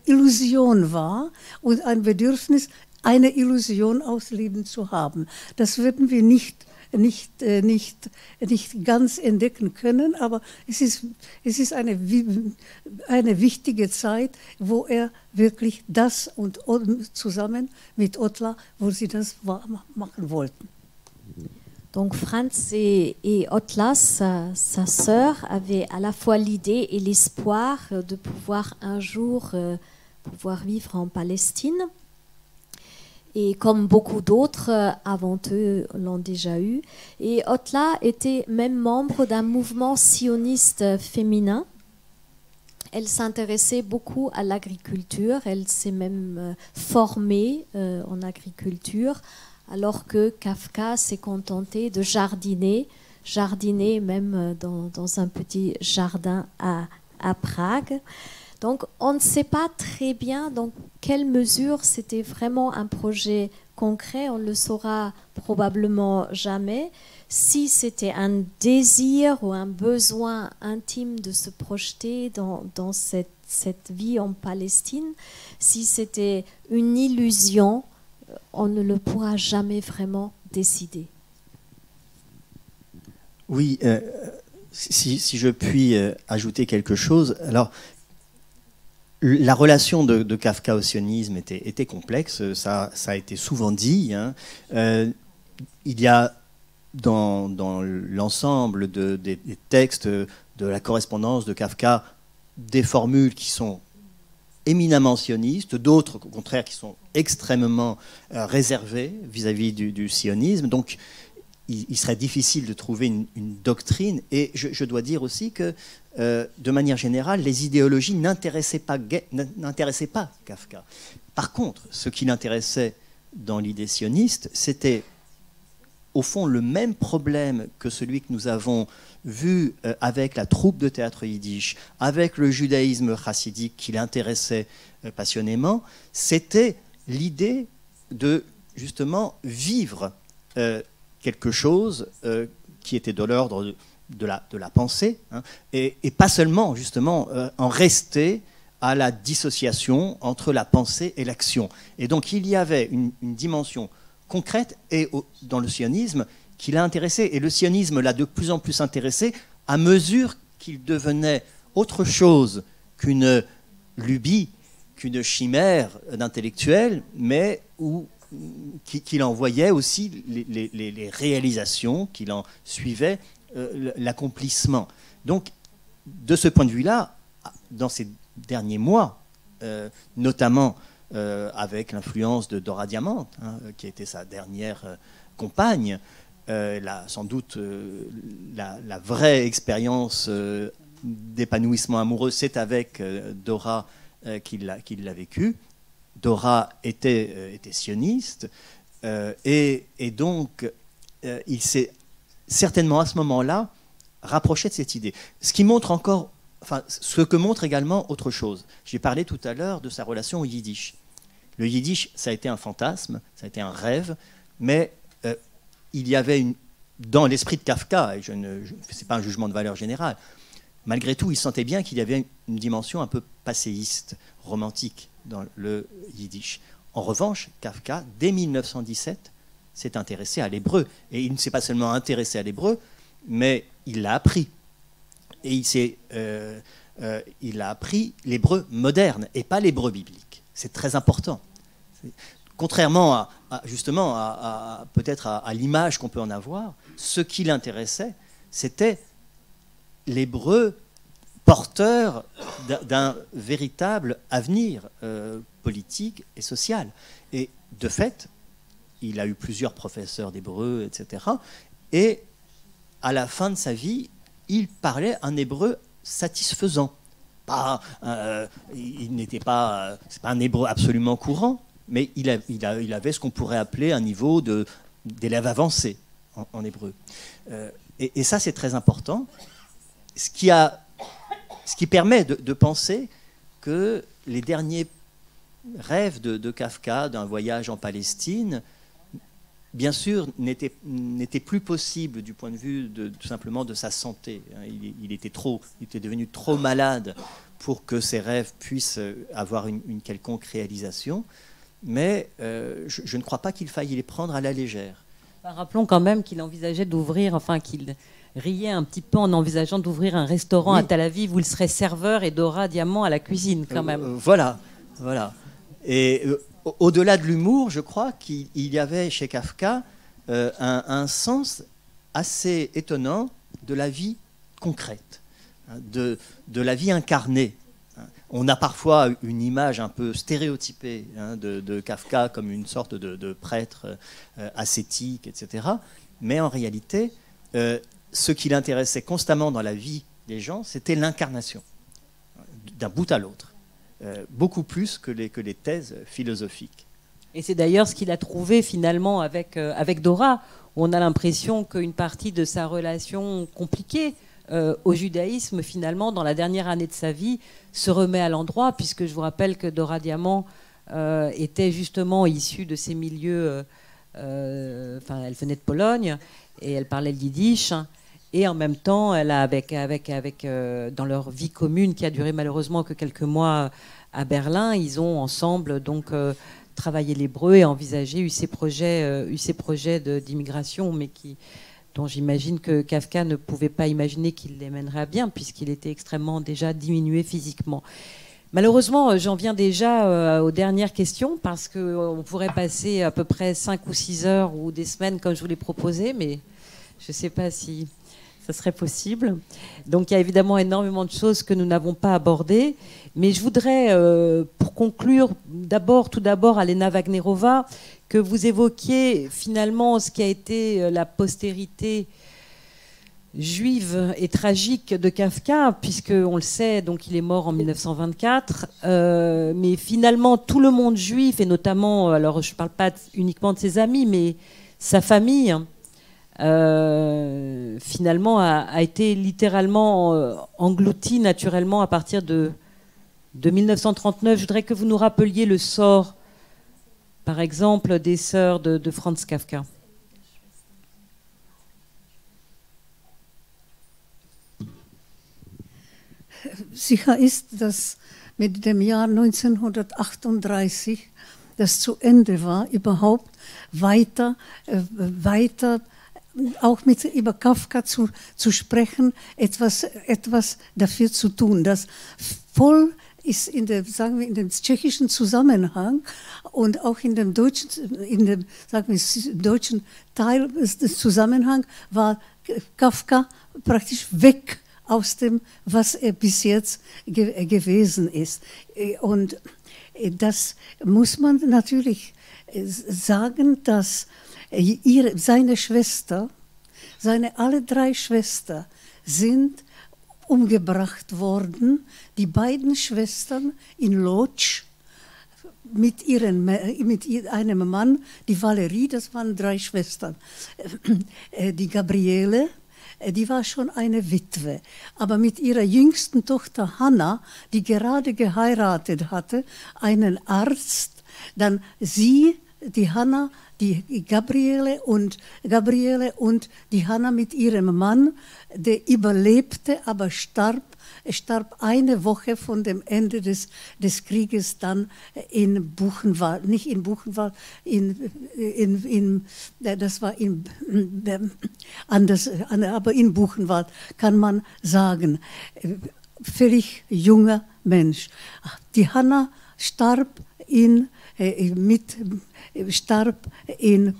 Illusion war und ein Bedürfnis, eine Illusion ausleben zu haben. Das werden wir nicht ganz entdecken können, aber es ist eine wichtige Zeit, wo wirklich das und zusammen mit Otla, wo sie das machen wollten. Donc Franz et Otla, sa sœur, avaient à la fois l'idée et l'espoir de pouvoir un jour pouvoir vivre en Palestine. Et comme beaucoup d'autres avant eux l'ont déjà eu. Et Otla était même membre d'un mouvement sioniste féminin. Elle s'intéressait beaucoup à l'agriculture. Elle s'est même formée en agriculture, alors que Kafka s'est contenté de jardiner même dans un petit jardin à Prague. Donc on ne sait pas très bien dans quelle mesure c'était vraiment un projet concret, on ne le saura probablement jamais. Si c'était un désir ou un besoin intime de se projeter dans cette vie en Palestine, si c'était une illusion, on ne le pourra jamais vraiment décider. Oui, si je puis ajouter quelque chose, alors la relation de Kafka au sionisme était complexe, ça a été souvent dit. Hein. Il y a dans l'ensemble des textes de la correspondance de Kafka des formules qui sont éminemment sionistes, d'autres au contraire qui sont extrêmement réservées vis-à-vis du sionisme. Donc il serait difficile de trouver une doctrine. Et je dois dire aussi que, de manière générale, les idéologies n'intéressaient pas Kafka. Par contre, ce qui l'intéressait dans l'idée sioniste, c'était au fond le même problème que celui que nous avons vu avec la troupe de théâtre yiddish, avec le judaïsme chassidique qui l'intéressait passionnément. C'était l'idée de, justement, vivre quelque chose qui était de l'ordre de la pensée, hein, et pas seulement, justement, en rester à la dissociation entre la pensée et l'action. Et donc il y avait une dimension concrète dans le sionisme qui l'a intéressé. Et le sionisme l'a de plus en plus intéressé à mesure qu'il devenait autre chose qu'une lubie, qu'une chimère d'intellectuel, mais où qu'il en voyait aussi les réalisations, qu'il en suivait l'accomplissement. Donc, de ce point de vue-là, dans ces derniers mois, notamment avec l'influence de Dora Diamant, qui a été sa dernière compagne, sans doute la vraie expérience d'épanouissement amoureux, c'est avec Dora qu'il l'a vécu. Dora était sioniste, et donc il s'est certainement à ce moment-là rapproché de cette idée. Ce qui montre encore, enfin, ce que montre également autre chose. J'ai parlé tout à l'heure de sa relation au yiddish. Le yiddish, ça a été un fantasme, ça a été un rêve, mais il y avait dans l'esprit de Kafka, et ce n'est pas un jugement de valeur générale, malgré tout, il sentait bien qu'il y avait une dimension un peu passéiste, romantique dans le yiddish. En revanche, Kafka, dès 1917, s'est intéressé à l'hébreu. Et il ne s'est pas seulement intéressé à l'hébreu, mais il l'a appris. Et il a appris l'hébreu moderne et pas l'hébreu biblique. C'est très important. Contrairement peut-être à l'image qu'on peut en avoir, ce qui l'intéressait, c'était l'hébreu porteur d'un véritable avenir politique et social. Et de fait, il a eu plusieurs professeurs d'hébreu, etc. Et à la fin de sa vie, il parlait un hébreu satisfaisant. Il n'était pas, c'est pas un hébreu absolument courant, mais il avait ce qu'on pourrait appeler un niveau d'élève avancé en hébreu. Et ça, c'est très important. Ce qui permet de penser que les derniers rêves de Kafka, d'un voyage en Palestine, bien sûr, n'étaient plus possibles du point de vue tout simplement de sa santé. Il était devenu trop malade pour que ses rêves puissent avoir une quelconque réalisation. Mais je ne crois pas qu'il faille les prendre à la légère. Rappelons quand même qu'il envisageait d'ouvrir, qu'il riait un petit peu en envisageant d'ouvrir un restaurant à Tel Aviv où il serait serveur et Dora Diamant à la cuisine quand même. Voilà. Et au-delà de l'humour, je crois qu'il y avait chez Kafka un sens assez étonnant de la vie concrète, de la vie incarnée. On a parfois une image un peu stéréotypée de Kafka comme une sorte de prêtre ascétique, etc. Mais en réalité, ce qui l'intéressait constamment dans la vie des gens, c'était l'incarnation, d'un bout à l'autre, beaucoup plus que les thèses philosophiques. Et c'est d'ailleurs ce qu'il a trouvé finalement avec Dora, où on a l'impression qu'une partie de sa relation compliquée au judaïsme, finalement, dans la dernière année de sa vie, se remet à l'endroit, puisque je vous rappelle que Dora Diamant était justement issue de ces milieux, elle venait de Pologne, et elle parlait le yiddish, et en même temps, elle a, dans leur vie commune, qui a duré malheureusement que quelques mois à Berlin, ils ont ensemble donc travaillé l'hébreu et envisagé, eu ces projets d'immigration, mais dont j'imagine que Kafka ne pouvait pas imaginer qu'il les mènerait à bien, puisqu'il était extrêmement déjà diminué physiquement. Malheureusement, j'en viens déjà aux dernières questions, parce qu'on pourrait passer à peu près 5 ou 6 heures ou des semaines comme je vous l'ai proposé, mais je ne sais pas si ça serait possible. Donc il y a évidemment énormément de choses que nous n'avons pas abordées, mais je voudrais, pour conclure, tout d'abord, Alena Wagnerova, que vous évoquiez finalement ce qui a été la postérité juive et tragique de Kafka, puisqu'on le sait, donc il est mort en 1924, mais finalement tout le monde juif, et notamment, alors je ne parle pas uniquement de ses amis, mais sa famille, finalement a été littéralement englouti naturellement à partir de 1939. Je voudrais que vous nous rappeliez le sort, par exemple, des sœurs de Franz Kafka. Sicher ist, dass mit dem Jahr 1938 das zu Ende war, überhaupt weiter auch über Kafka zu sprechen, etwas dafür zu tun, dass voll ist sagen wir, in dem tschechischen Zusammenhang und auch in dem deutschen, sagen wir, deutschen Teil des Zusammenhangs war Kafka praktisch weg aus dem, was er bis jetzt gewesen ist. Und das muss man natürlich sagen, dass seine Schwester, alle 3 Schwestern sind umgebracht worden. Die beiden Schwestern in Lodz mit einem Mann, die Valerie, das waren 3 Schwestern. Die Gabriele, die war schon eine Witwe, aber mit ihrer jüngsten Tochter Hanna, die gerade geheiratet hatte, einen Arzt, dann sie, die Hanna, die Gabriele und die Hanna mit ihrem Mann, der überlebte, aber starb 1 Woche von dem Ende des Krieges dann in Buchenwald, nicht in Buchenwald, das war anders, aber in Buchenwald kann man sagen, völlig junger Mensch. Die Hanna starb in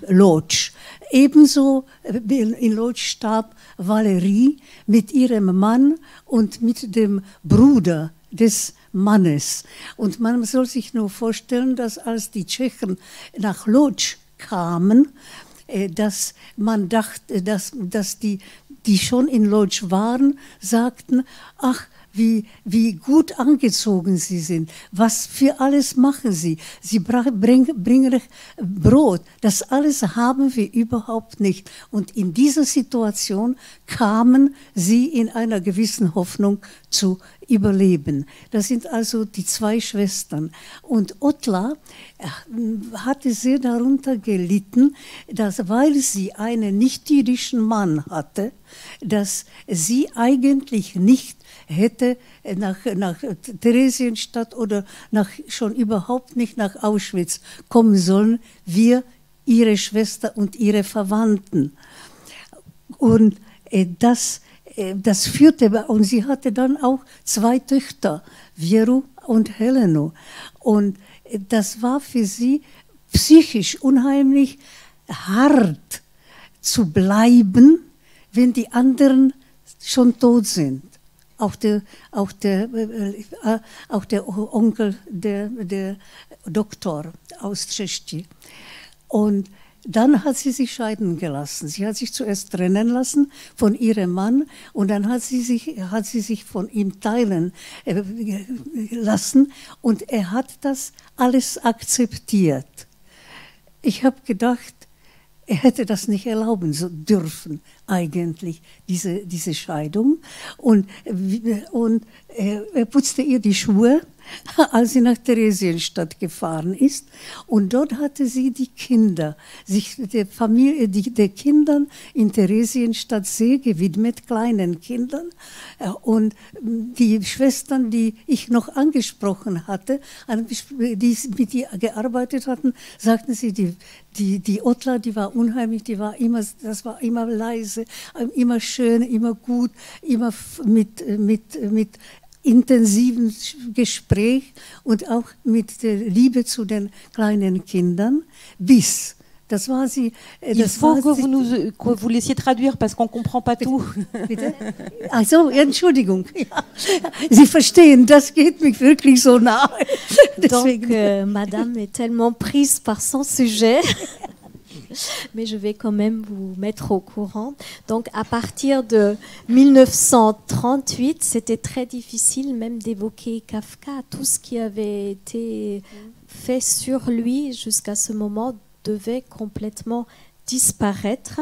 Lodz. Ebenso in Lodz starb Valerie mit ihrem Mann und mit dem Bruder des Mannes. Und man soll sich nur vorstellen, dass als die Tschechen nach Lodz kamen, dass man dachte, dass die schon in Lodz waren, sagten, ach, wie gut angezogen Sie sind, was für alles machen Sie. Sie bringen Brot, das alles haben wir überhaupt nicht. Und in dieser Situation kamen sie in einer gewissen Hoffnung zu überleben. Das sind also die 2 Schwestern. Und Ottla hatte sehr darunter gelitten, dass, weil sie einen nicht-jüdischen Mann hatte, dass sie eigentlich nicht hätte nach Theresienstadt oder schon überhaupt nicht nach Auschwitz kommen sollen, wir, ihre Schwester und ihre Verwandten. Und das führte, und sie hatte dann auch 2 Töchter, Vieru und Helenu. Und das war für sie psychisch unheimlich hart zu bleiben, wenn die anderen schon tot sind. Auch der Onkel, der Doktor aus Tschechien. Und dann hat sie sich scheiden gelassen. Sie hat sich zuerst trennen lassen von ihrem Mann und dann hat sie sich von ihm teilen lassen und er hat das alles akzeptiert. Ich habe gedacht, er hätte das nicht erlauben dürfen, eigentlich, diese Scheidung. Und er putzte ihr die Schuhe, als sie nach Theresienstadt gefahren ist. Und dort hatte sie die Kinder, sich der Kindern in Theresienstadt sehr gewidmet, kleinen Kindern. Und die Schwestern, die ich noch angesprochen hatte, die mit ihr gearbeitet hatten, sagten sie, die Ottla, die war unheimlich, das war immer leise, immer schön, immer gut, immer mit intensiven Gespräch und auch mit der Liebe zu den kleinen Kindern, bis. Das war sie. Il faut que vous laissiez traduire parce qu'on comprend pas tout. Bitte? Also, Entschuldigung. Ja. Sie verstehen, das geht mich wirklich so nahe. Donc, Madame est tellement prise par son sujet. Mais je vais quand même vous mettre au courant. Donc, à partir de 1938, c'était très difficile même d'évoquer Kafka. Tout ce qui avait été fait sur lui jusqu'à ce moment devait complètement disparaître.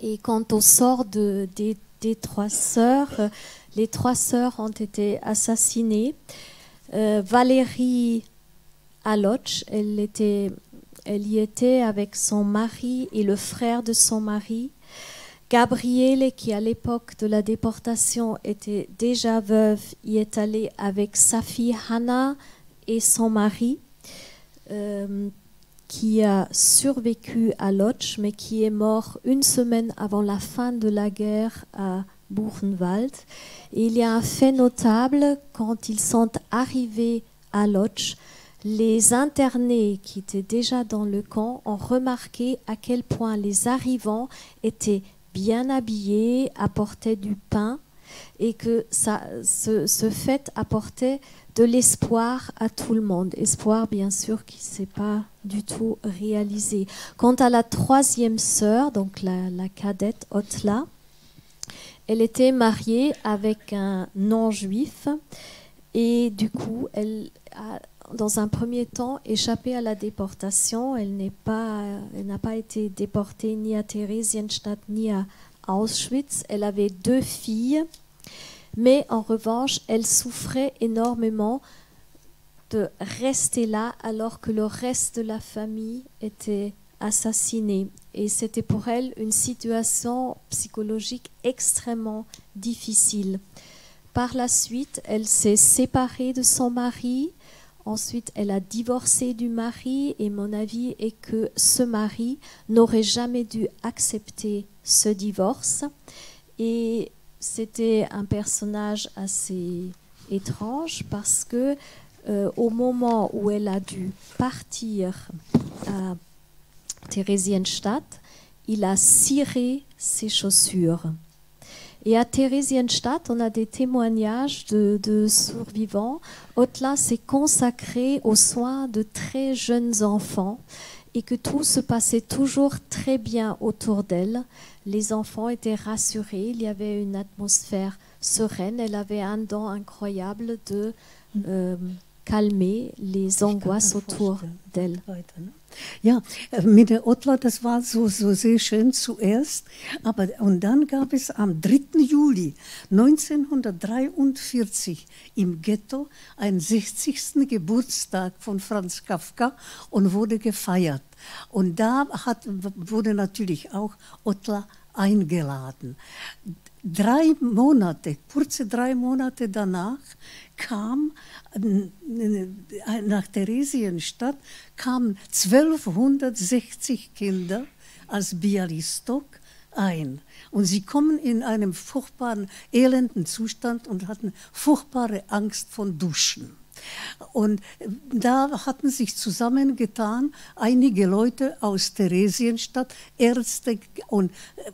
Et quant au sort des 3 sœurs, les 3 sœurs ont été assassinées. Valérie à Lodz, elle y était avec son mari et le frère de son mari. Gabriele, qui à l'époque de la déportation était déjà veuve, y est allée avec sa fille Hanna et son mari, qui a survécu à Lodz, mais qui est mort 1 semaine avant la fin de la guerre à Buchenwald. Et il y a un fait notable, quand ils sont arrivés à Lodz, les internés qui étaient déjà dans le camp ont remarqué à quel point les arrivants étaient bien habillés, apportaient du pain, et que ce fait apportait de l'espoir à tout le monde. Espoir, bien sûr, qui ne s'est pas du tout réalisé. Quant à la troisième sœur, donc la cadette Otla, elle était mariée avec un non-juif et du coup, elle a, dans un premier temps, échappé à la déportation. Elle n'a pas été déportée ni à Theresienstadt ni à Auschwitz. Elle avait 2 filles, mais en revanche, elle souffrait énormément de rester là alors que le reste de la famille était assassiné. Et c'était pour elle une situation psychologique extrêmement difficile. Par la suite, elle s'est séparée de son mari. Ensuite, elle a divorcé du mari. Et mon avis est que ce mari n'aurait jamais dû accepter ce divorce. Et c'était un personnage assez étrange parce que au moment où elle a dû partir à Theresienstadt, il a ciré ses chaussures. Et à Theresienstadt, on a des témoignages de survivants. Otla s'est consacrée aux soins de très jeunes enfants et que tout se passait toujours très bien autour d'elle. Les enfants étaient rassurés, il y avait une atmosphère sereine. Elle avait un don incroyable de calmer les angoisses autour d'elle. Ja, mit der Otla, das war so sehr schön zuerst, und dann gab es am 3. Juli 1943 im Ghetto einen 60. Geburtstag von Franz Kafka und wurde gefeiert. Und da wurde natürlich auch Otla eingeladen. Kurze 3 Monate danach kam nach Theresienstadt 1260 Kinder als Bialystok ein. Und sie kommen in einem furchtbaren, elenden Zustand und hatten furchtbare Angst von Duschen. Und da hatten sich zusammengetan einige Leute aus Theresienstadt, Ärzte, und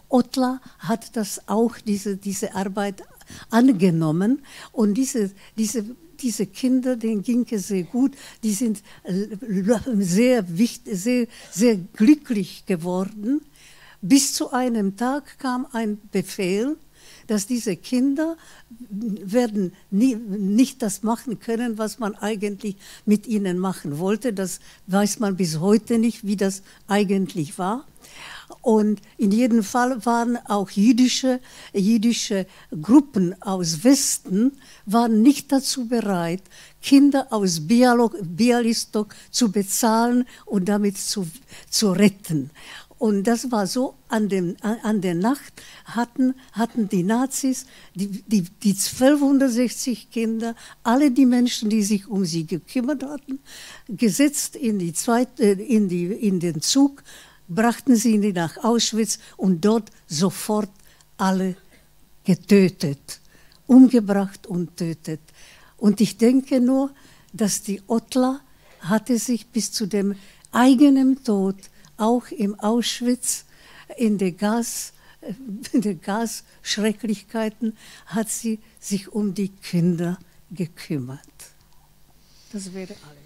Otla hat das auch, diese Arbeit angenommen. Und diese Kinder, denen ging es sehr gut, die sind sehr glücklich geworden. Bis zu einem Tag kam ein Befehl, dass diese Kinder werden nicht das machen können, was man eigentlich mit ihnen machen wollte. Das weiß man bis heute nicht, wie das eigentlich war. Und in jedem Fall waren auch jüdische Gruppen aus Westen waren nicht dazu bereit, Kinder aus Bialystok zu bezahlen und damit zu retten. Und das war so, an der Nacht hatten die Nazis, die 1260 Kinder, alle die Menschen, die sich um sie gekümmert hatten, gesetzt in den Zug, brachten sie nach Auschwitz und dort sofort alle getötet, umgebracht und tötet. Und ich denke nur, dass die Otla hatte sich bis zu dem eigenen Tod auch im Auschwitz in der Gasschrecklichkeiten hat sie sich um die Kinder gekümmert. Das wäre alles.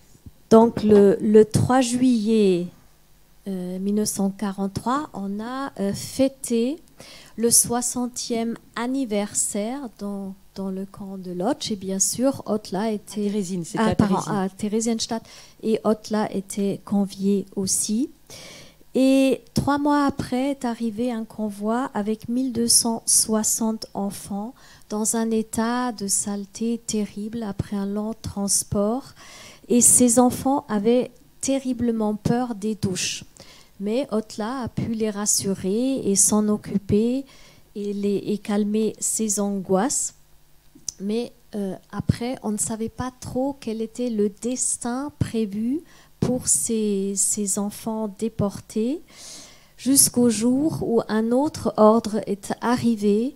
Donc le 3 juillet 1943, on a fêté le 60e anniversaire dans le camp de Lodz. Et bien sûr, Otla était à Theresienstadt et Otla était conviée aussi. Et 3 mois après est arrivé un convoi avec 1260 enfants dans un état de saleté terrible après un long transport. Et ces enfants avaient terriblement peur des douches. Mais Otla a pu les rassurer et s'en occuper et calmer ses angoisses. Mais après, on ne savait pas trop quel était le destin prévu pour ces enfants déportés, jusqu'au jour où un autre ordre est arrivé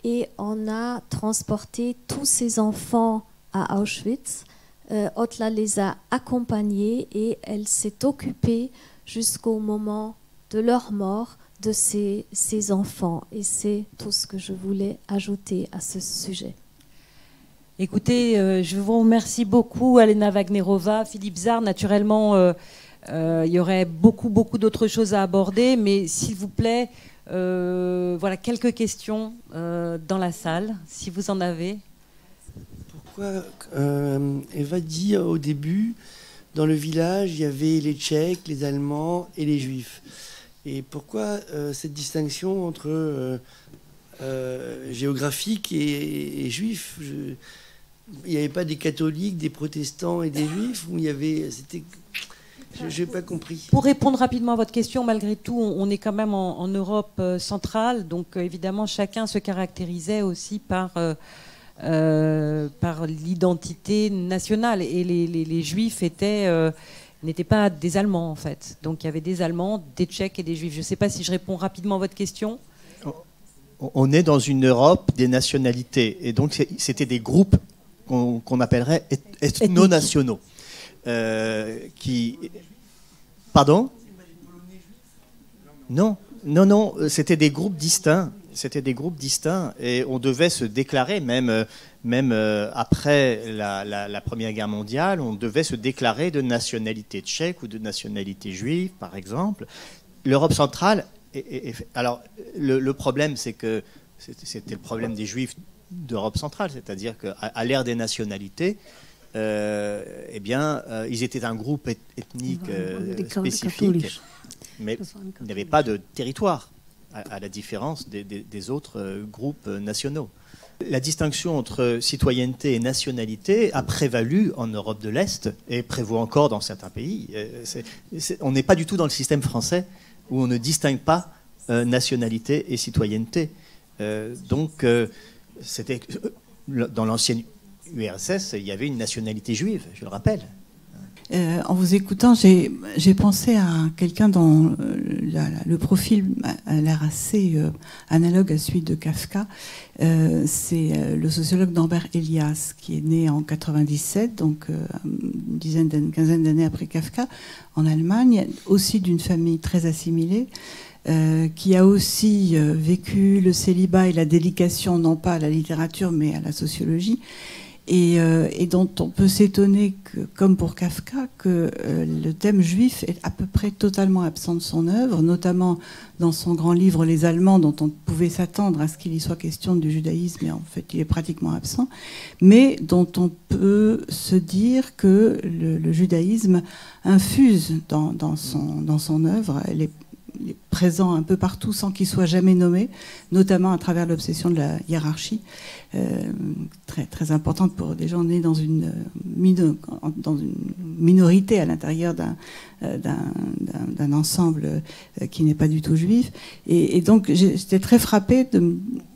et on a transporté tous ces enfants à Auschwitz. Otla les a accompagnés et elle s'est occupée jusqu'au moment de leur mort de ces enfants. Et c'est tout ce que je voulais ajouter à ce sujet. Écoutez, je vous remercie beaucoup, Alena Wagnerova, Philippe Zard. Naturellement, il y aurait beaucoup d'autres choses à aborder, mais s'il vous plaît, voilà quelques questions dans la salle, si vous en avez. Pourquoi Eva dit au début, dans le village, il y avait les Tchèques, les Allemands et les Juifs. Et pourquoi cette distinction entre géographique et juif? Il n'y avait pas des catholiques, des protestants et des juifs, où il y avait... Je n'ai pas compris. Pour répondre rapidement à votre question, malgré tout, on est quand même en Europe centrale, donc évidemment chacun se caractérisait aussi par l'identité nationale. Et les Juifs n'étaient pas des Allemands en fait. Donc il y avait des Allemands, des Tchèques et des Juifs. Je ne sais pas si je réponds rapidement à votre question. On est dans une Europe des nationalités, et donc c'était des groupes qu'on appellerait ethno-nationaux. Pardon ? Non, c'était des groupes distincts. C'était des groupes distincts et on devait se déclarer, même après la Première Guerre mondiale, on devait se déclarer de nationalité tchèque ou de nationalité juive, par exemple. L'Europe centrale, alors le problème, c'est que c'était le problème des Juifs d'Europe centrale, c'est-à-dire qu'à l'ère des nationalités, ils étaient un groupe ethnique spécifique, mais il n'y avait pas de territoire, à la différence des autres groupes nationaux. La distinction entre citoyenneté et nationalité a prévalu en Europe de l'Est et prévaut encore dans certains pays. On n'est pas du tout dans le système français où on ne distingue pas nationalité et citoyenneté. C'était dans l'ancienne URSS, il y avait une nationalité juive, je le rappelle. En vous écoutant, j'ai pensé à quelqu'un dont le profil a l'air assez analogue à celui de Kafka. C'est le sociologue Norbert Elias, qui est né en 97, donc une quinzaine d'années après Kafka, en Allemagne, aussi d'une famille très assimilée. Qui a aussi vécu le célibat et la dédication, non pas à la littérature, mais à la sociologie, et dont on peut s'étonner, comme pour Kafka, que le thème juif est à peu près totalement absent de son œuvre, notamment dans son grand livre « Les Allemands », dont on pouvait s'attendre à ce qu'il y soit question du judaïsme, et en fait il est pratiquement absent, mais dont on peut se dire que le judaïsme infuse dans son œuvre. Il est présent un peu partout sans qu'il soit jamais nommé, notamment à travers l'obsession de la hiérarchie, très, très importante pour des gens nés dans une minorité à l'intérieur d'un ensemble qui n'est pas du tout juif. Et donc j'étais très frappée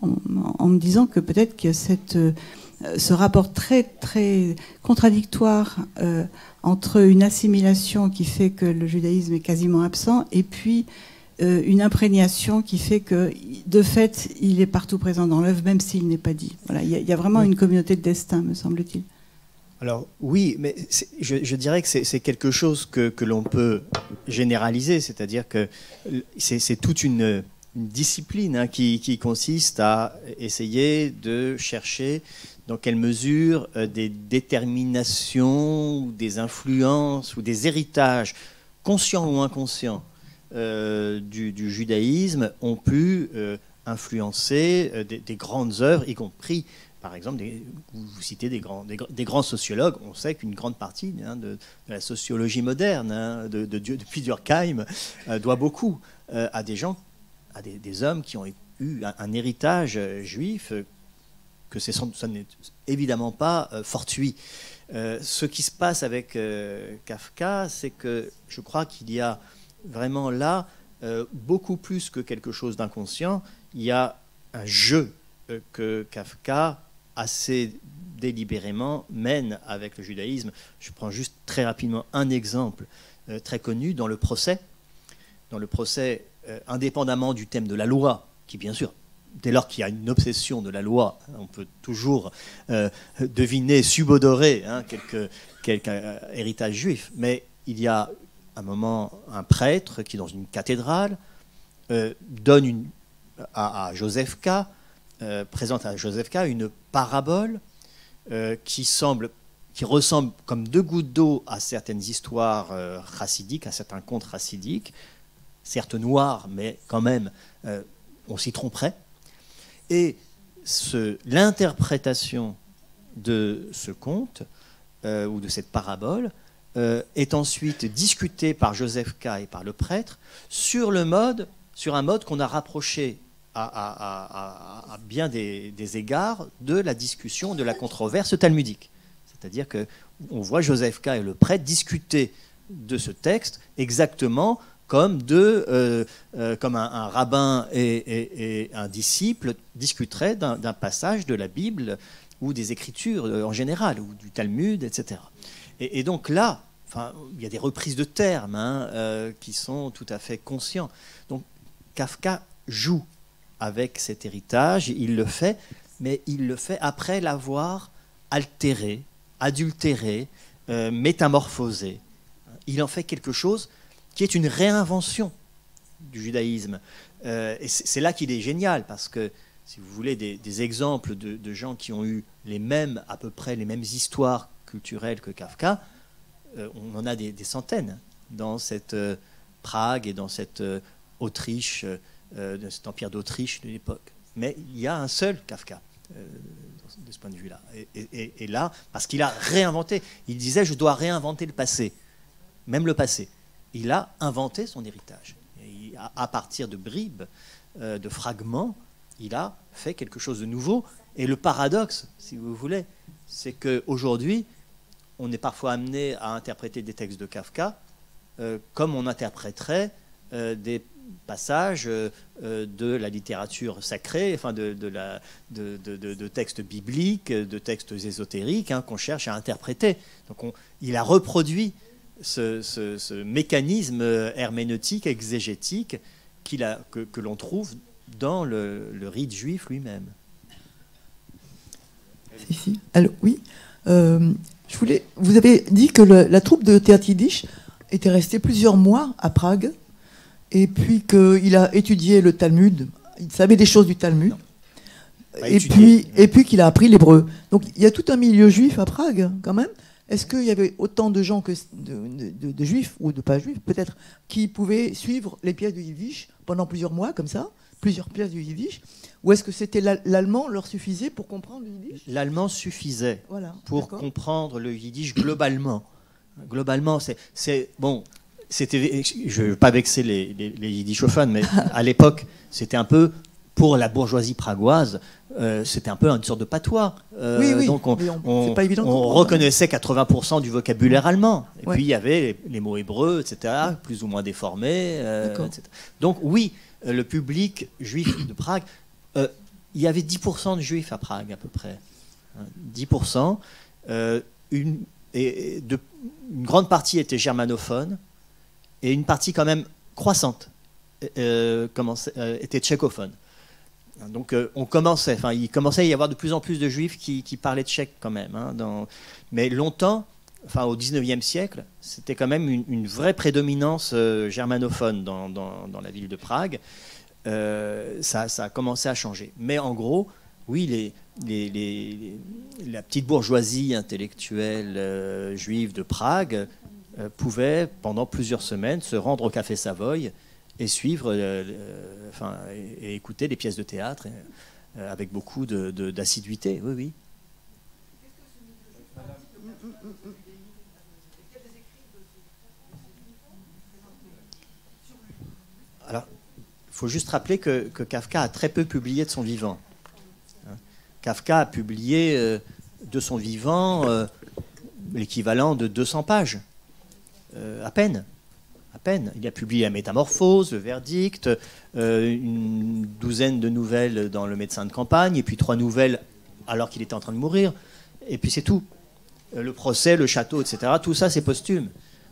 en me disant que peut-être que ce rapport très, très contradictoire entre une assimilation qui fait que le judaïsme est quasiment absent et puis une imprégnation qui fait que, de fait, il est partout présent dans l'œuvre, même s'il n'est pas dit. Voilà, il y a vraiment une communauté de destin, me semble-t-il. Alors oui, mais je dirais que c'est quelque chose que l'on peut généraliser, c'est-à-dire que c'est toute une discipline qui consiste à essayer de chercher dans quelle mesure des déterminations, des influences ou des héritages, conscients ou inconscients, du judaïsme ont pu influencer des grandes œuvres, y compris, par exemple, vous citez des grands sociologues. On sait qu'une grande partie de la sociologie moderne, depuis Durkheim, doit beaucoup à des gens, à des hommes qui ont eu un héritage juif, que ça n'est évidemment pas fortuit. Ce qui se passe avec Kafka, c'est que je crois qu'il y a vraiment là, beaucoup plus que quelque chose d'inconscient, il y a un jeu que Kafka assez délibérément mène avec le judaïsme. Je prends juste très rapidement un exemple très connu dans le procès. Dans le procès, indépendamment du thème de la loi, qui bien sûr dès lors qu'il y a une obsession de la loi, on peut toujours deviner, subodorer quelque héritage juif. Mais il y a un moment un prêtre qui, dans une cathédrale, donne à Joseph K., présente à Joseph K. une parabole qui ressemble comme deux gouttes d'eau à certaines histoires chassidiques, à certains contes chassidiques, certes noirs, mais quand même, on s'y tromperait. Et l'interprétation de ce conte, ou de cette parabole, est ensuite discutée par Joseph K. et par le prêtre sur un mode qu'on a rapproché à bien des égards de la discussion, de la controverse talmudique. C'est-à-dire qu'on voit Joseph K. et le prêtre discuter de ce texte exactement comme un rabbin et un disciple discuteraient d'un passage de la Bible ou des Écritures en général, ou du Talmud, etc. Et donc là, il y a des reprises de termes qui sont tout à fait conscients. Donc Kafka joue avec cet héritage, il le fait, mais il le fait après l'avoir altéré, adultéré, métamorphosé. Il en fait quelque chose qui est une réinvention du judaïsme. Et c'est là qu'il est génial, parce que, si vous voulez, des exemples de gens qui ont eu à peu près les mêmes histoires culturelles que Kafka, on en a des centaines dans cette Prague et dans cette Autriche, de cet empire d'Autriche de l'époque. Mais il y a un seul Kafka, de ce point de vue-là. Et là, parce qu'il a réinventé, il disait « je dois réinventer le passé », même le passé. Il a inventé son héritage. Et à partir de bribes, de fragments, il a fait quelque chose de nouveau. Et le paradoxe, si vous voulez, c'est qu'aujourd'hui, on est parfois amené à interpréter des textes de Kafka comme on interpréterait des passages de la littérature sacrée, enfin de textes bibliques, de textes ésotériques qu'on cherche à interpréter. Donc il a reproduit ce mécanisme herméneutique, exégétique que l'on trouve dans le rite juif lui-même. Si. Alors, oui. Vous avez dit que la troupe de théâtre yiddish était restée plusieurs mois à Prague, et puis qu'il a étudié le Talmud, il savait des choses du Talmud, et puis qu'il a appris l'hébreu. Donc il y a tout un milieu juif à Prague, quand même. Est-ce qu'il y avait autant de gens de juifs, ou de pas juifs, peut-être, qui pouvaient suivre les pièces du yiddish pendant plusieurs mois, comme ça, plusieurs pièces du yiddish, ou est-ce que c'était l'allemand leur suffisait pour comprendre le yiddish ? L'allemand suffisait pour comprendre le yiddish globalement. Globalement, bon. Je ne veux pas vexer les yiddishophones, mais à l'époque, c'était un peu, pour la bourgeoisie pragoise, c'était un peu une sorte de patois. Oui. Donc on reconnaissait 80% du vocabulaire allemand. Et puis il y avait les mots hébreux, etc., plus ou moins déformés. Etc. Donc oui, le public juif de Prague, il y avait 10% de juifs à Prague à peu près. 10%. Une grande partie était germanophone. Et une partie quand même croissante était tchécophone. Donc il commençait à y avoir de plus en plus de juifs qui parlaient tchèque quand même. Mais longtemps, au XIXe siècle, c'était quand même une vraie prédominance germanophone dans la ville de Prague. Ça a commencé à changer. Mais en gros, oui, la petite bourgeoisie intellectuelle juive de Prague pouvait, pendant plusieurs semaines, se rendre au Café Savoy et suivre, et écouter des pièces de théâtre avec beaucoup d'assiduité. Oui. Alors, il faut juste rappeler que Kafka a très peu publié de son vivant. Kafka a publié de son vivant l'équivalent de 200 pages. À peine. Il a publié La Métamorphose, Le Verdict, une douzaine de nouvelles dans Le Médecin de campagne, et puis 3 nouvelles alors qu'il était en train de mourir. Et puis c'est tout. Le procès, le château, etc. Tout ça, c'est posthume.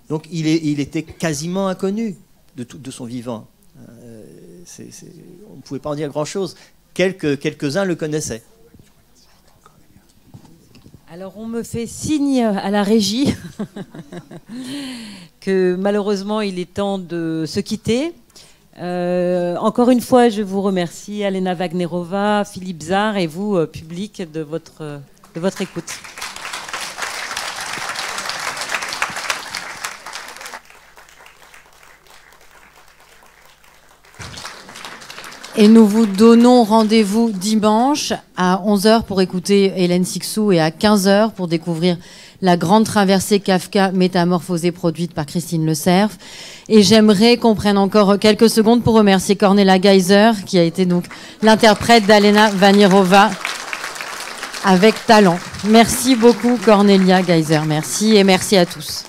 Donc il était quasiment inconnu de son vivant. On ne pouvait pas en dire grand-chose. quelques-uns le connaissaient. Alors on me fait signe à la régie que malheureusement il est temps de se quitter. Encore une fois, je vous remercie, Alena Wagnerova, Philippe Zard et vous, public, de votre écoute. Et nous vous donnons rendez-vous dimanche à 11h pour écouter Hélène Sixou et à 15h pour découvrir la grande traversée Kafka métamorphosée produite par Christine Le Cerf. Et j'aimerais qu'on prenne encore quelques secondes pour remercier Cornelia Geiser, qui a été donc l'interprète d'Alena Wagnerova avec talent. Merci beaucoup Cornelia Geiser. Merci et merci à tous.